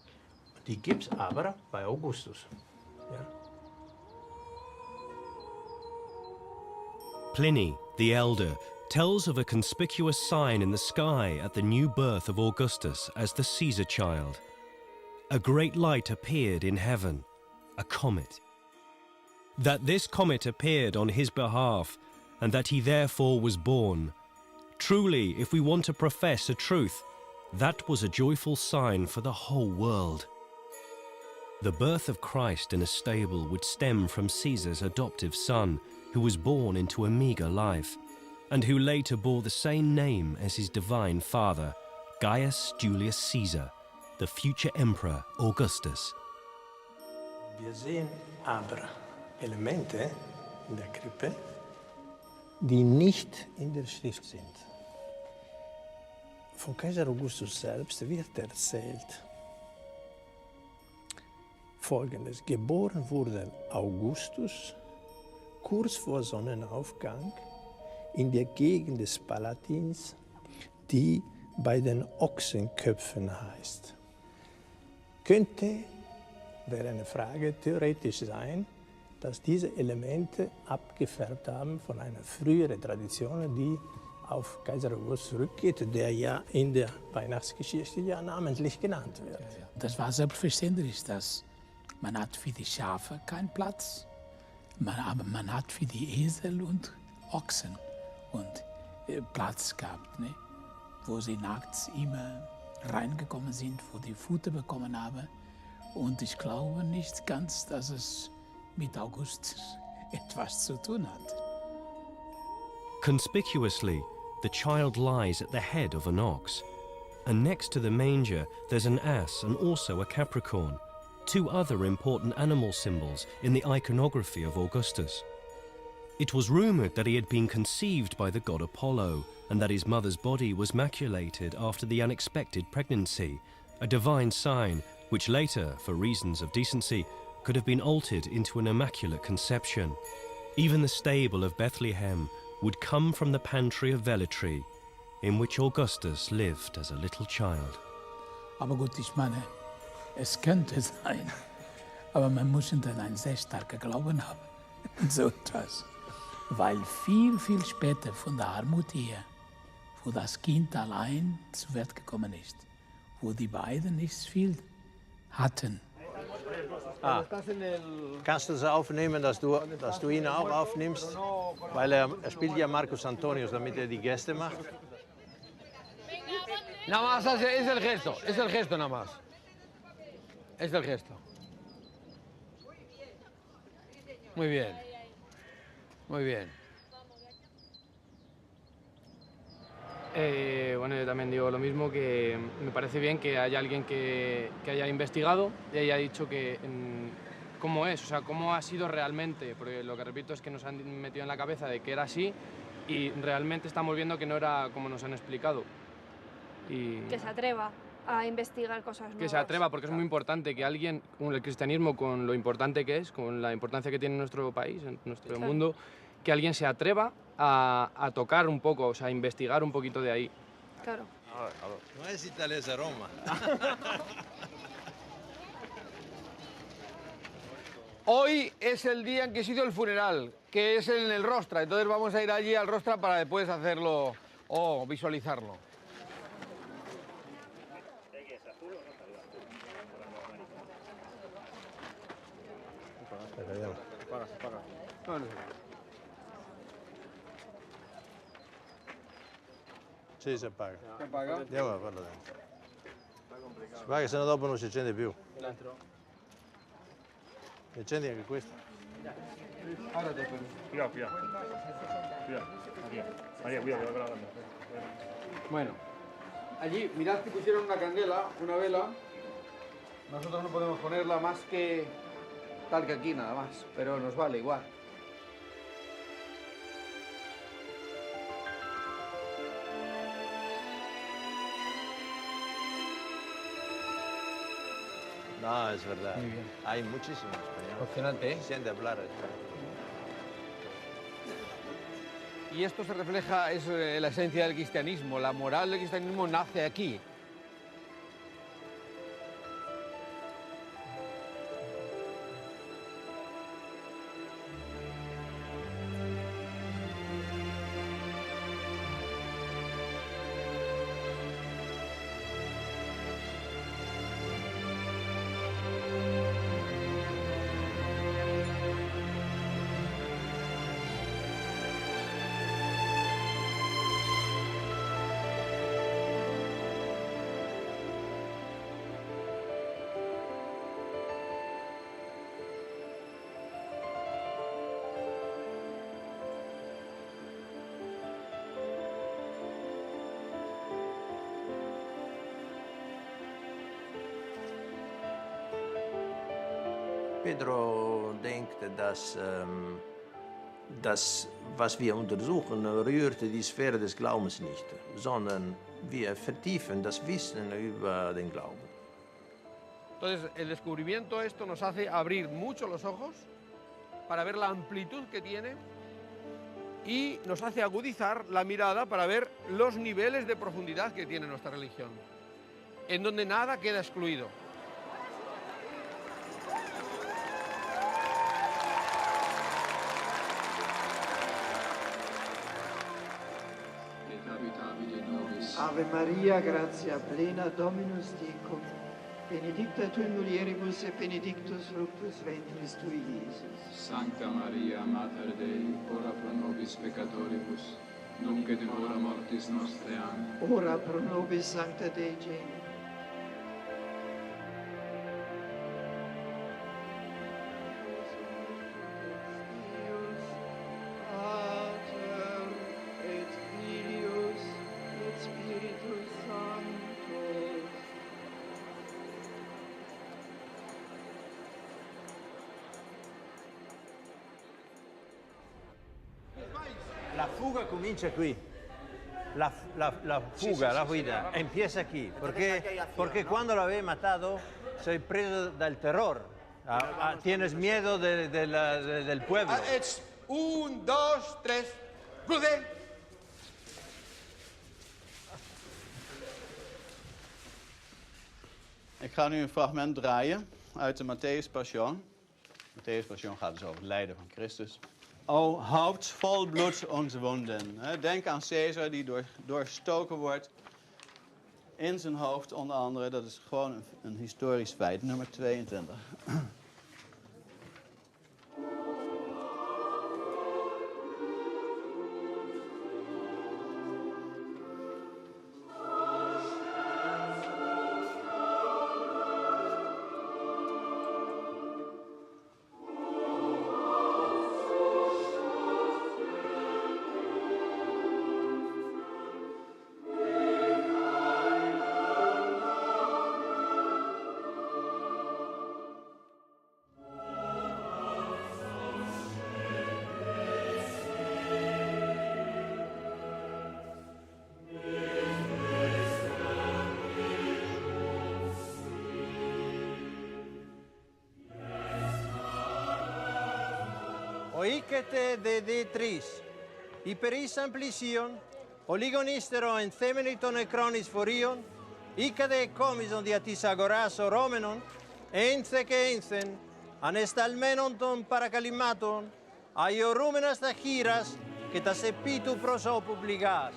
die gibt's aber bei Augustus. Ja. Pliny, the elder, tells of a conspicuous sign in the sky at the new birth of Augustus as the Caesar child. A great light appeared in heaven, a comet. That this comet appeared on his behalf, and that he therefore was born. Truly, if we want to profess a truth, that was a joyful sign for the whole world. The birth of Christ in a stable would stem from Caesar's adoptive son, who was born into a meager life, and who later bore the same name as his divine father, Gaius Julius Caesar, the future Emperor Augustus. Wir sehen aber Elemente in der Krippe, die nicht in der Schrift sind. Von Kaiser Augustus selbst wird erzählt Folgendes: Geboren wurde Augustus kurz vor Sonnenaufgang in der Gegend des Palatins, die bei den Ochsenköpfen heißt. Könnte, wäre eine Frage, theoretisch sein, dass diese Elemente abgefärbt haben von einer früheren Tradition, die auf Kaiser Augustus zurückgeht, der ja in der Weihnachtsgeschichte ja namentlich genannt wird. Das war selbstverständlich, dass man hat für die Schafe keinen Platz, aber man hat für die Esel und Ochsen und Platz gehabt, ne? Wo sie nachts immer reingekommen sind, wo die Futter bekommen haben. Und ich glaube nicht ganz, dass es mit Augustus etwas zu tun hat. Conspicuously, the child lies at the head of an ox, and next to the manger there's an ass and also a capricorn, two other important animal symbols in the iconography of Augustus. It was rumored that he had been conceived by the god Apollo, and that his mother's body was maculated after the unexpected pregnancy, a divine sign which later, for reasons of decency, could have been altered into an immaculate conception. Even the stable of Bethlehem would come from the pantry of Velletri, in which Augustus lived as a little child. Aber gut, ich meine, es könnte sein, aber man muss dann einen sehr starken Glauben haben. So etwas. Weil viel, viel später von der Armut her, wo das Kind allein zur Welt gekommen ist, wo die beiden nicht viel hatten. Ah, kannst du das aufnehmen, dass du ihn auch aufnimmst? Weil er spielt ja Marcus Antonius, damit er die Gäste macht. Nada más es el gesto nada más. Es el gesto. Muy bien. Muy bien. Bueno, yo también digo lo mismo, que me parece bien que haya alguien que haya investigado y haya dicho que cómo es, o sea, cómo ha sido realmente, porque lo que repito es que nos han metido en la cabeza de que era así y realmente estamos viendo que no era como nos han explicado. Y Que se atreva a investigar cosas nuevas. que se atreva, porque es muy importante que alguien, con el cristianismo, con lo importante que es, con la importancia que tiene en nuestro país, en nuestro Claro. mundo, que alguien se atreva a tocar un poco, o sea, a investigar un poquito de ahí. Claro. No es Italia, Roma. Hoy es el día en que ha sido el funeral, que es en el Rostra. Entonces vamos a ir allí al Rostra para después hacerlo o visualizarlo. Sì, si appaga. Si appaga? Andiamo a farlo dentro. Si appaga, se no dopo non si accende più. Mi accendi anche questo? Cuidado. María, cuidado, que va grabando. Bueno, allí mirad que pusieron una candela, una vela. Nosotros no podemos ponerla más que tal que aquí nada más, pero nos vale igual. No, es verdad. Muy bien. Hay muchísimo español. Emocionante, ¿eh? Se siente hablar español. Y esto se refleja, es la esencia del cristianismo. La moral del cristianismo nace aquí. Pedro denkt dass was wir untersuchen, rührt die Sphäre des Glaubens nicht, sondern wir vertiefen das Wissen über den Glauben. Entonces, el descubrimiento esto nos hace abrir mucho los ojos para ver la amplitud que tiene y nos hace agudizar la mirada para ver los niveles de profundidad que tiene nuestra religión, en donde nada queda excluido. Ave Maria, gratia plena, Dominus tecum, benedicta tu in mulieribus et benedictus fructus ventris tui, Iesus. Sancta Maria, Mater Dei, ora pro nobis peccatoribus, nunc et in hora mortis nostre. Amen. Ora pro nobis Sancta Dei Geni. La fuga comincia qui. La fuga, la huida, empieza aquí. Porque cuando lo habéis matado, soy preso del terror. Tienes miedo del pueblo. It's 1, 2, 3, rude. Ik ga nu een fragment draaien uit de Matthäus Passion. Matthäus Passion gaat dus over het lijden van Christus. O haupt vol bloed onze wonden. Denk aan Caesar die doorstoken wordt in zijn hoofd onder andere. Dat is gewoon een historisch feit. Nummer 22. Oicete de tris, hyperis amplition, oligonistero en themeniton e chronis forion, icade comison diatis agoraso romenon, ence que encen, anestalmenon ton paracalimaton, aiorumenas ta giras, que ta sepitu proso publigas.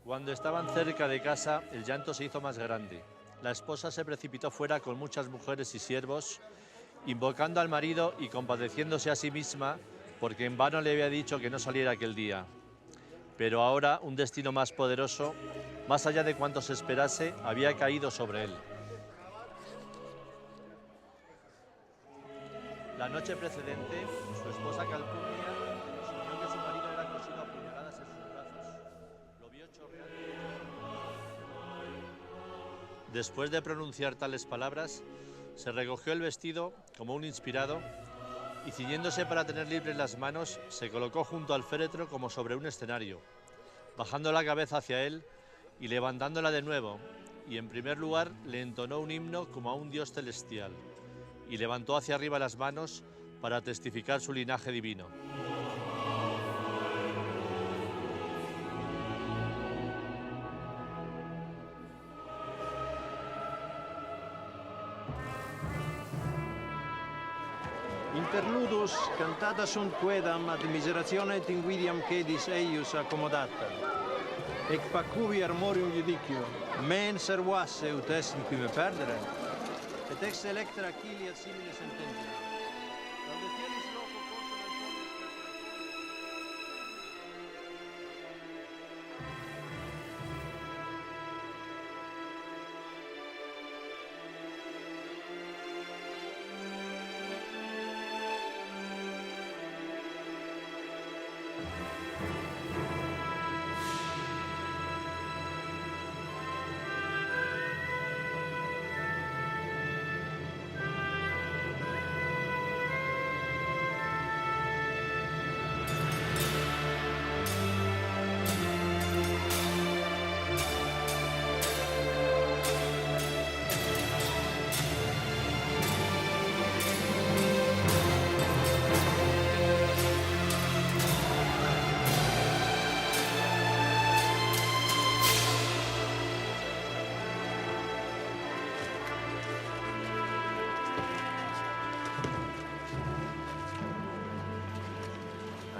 Cuando estaban cerca de casa, el llanto se hizo más grande. La esposa se precipitó fuera con muchas mujeres y siervos, invocando al marido y compadeciéndose a sí misma, porque en vano le había dicho que no saliera aquel día. Pero ahora un destino más poderoso, más allá de cuanto se esperase, había caído sobre él. La noche precedente, su esposa Calpurnia sintió que su marido era cosido a puñaladas en sus brazos. Lo vio chorreando. Después de pronunciar tales palabras, se recogió el vestido como un inspirado y, ciñéndose para tener libres las manos, se colocó junto al féretro como sobre un escenario, bajando la cabeza hacia él y levantándola de nuevo, y en primer lugar le entonó un himno como a un dios celestial, y levantó hacia arriba las manos para testificar su linaje divino. Interludus cantata sunt quedam ad miseratione et invidiam cedis eius accomodata. Ec pacuvi armorium judicio, men servasse ut est in qui me perdere, et ex electra Achilli ad simile sententia. Laudationis loco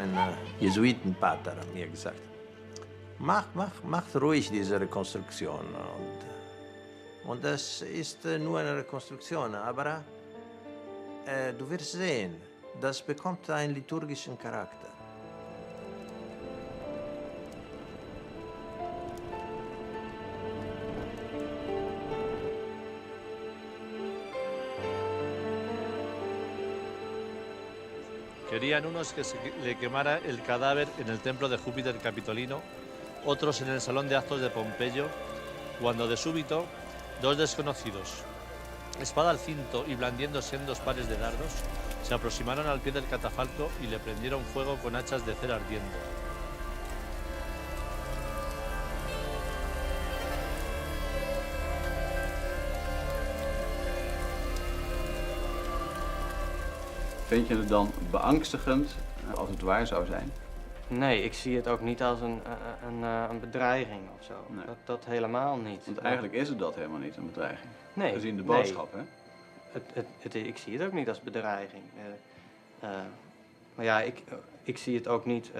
Ein Jesuitenpater hat mir gesagt, macht ruhig diese Rekonstruktion. Und das ist nur eine Rekonstruktion, aber du wirst sehen, das bekommt einen liturgischen Charakter. Querían unos que se le quemara el cadáver en el templo de Júpiter Capitolino, otros en el salón de actos de Pompeyo, cuando de súbito dos desconocidos, espada al cinto y blandiendo sendos pares de dardos, Se aproximaron al pie del catafalco y le prendieron fuego con hachas de cera ardiendo. Vind je het dan beangstigend als het waar zou zijn? Nee, ik zie het ook niet als een bedreiging of zo. Nee. Dat helemaal niet. Want eigenlijk is het dat helemaal niet, een bedreiging. Nee. Gezien de boodschap, hè? Ik zie het ook niet als bedreiging. Maar ja, ik zie het ook niet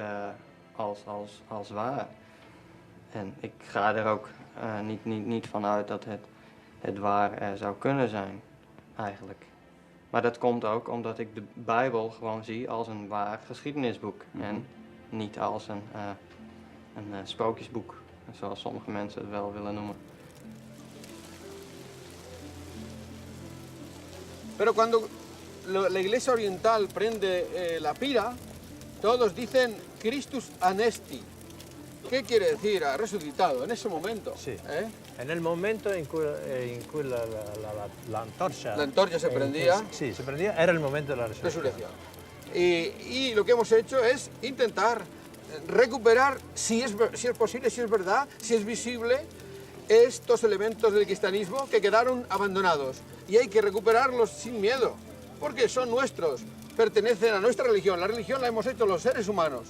als waar. En ik ga er ook niet van uit dat het waar zou kunnen zijn, eigenlijk. Maar dat komt ook omdat ik de Bijbel gewoon zie als een waar geschiedenisboek. En niet als een sprookjesboek, zoals sommige mensen het wel willen noemen. Pero cuando la Iglesia Oriental prende la pira, todos dicen Christus anesti. ¿Qué quiere decir? Ha resucitado en ese momento. Sì. E nel momento in cui l'antorcha se prendía. Sí, se prendía, era el momento de la Resurrección. Y lo que hemos hecho es intentar recuperar, si es posible, si es verdad, si es visible, estos elementos del cristianismo que quedaron abandonados. Y hay que recuperarlos sin miedo, porque son nuestros, pertenecen a nuestra religión. La religión la hemos hecho los seres humanos.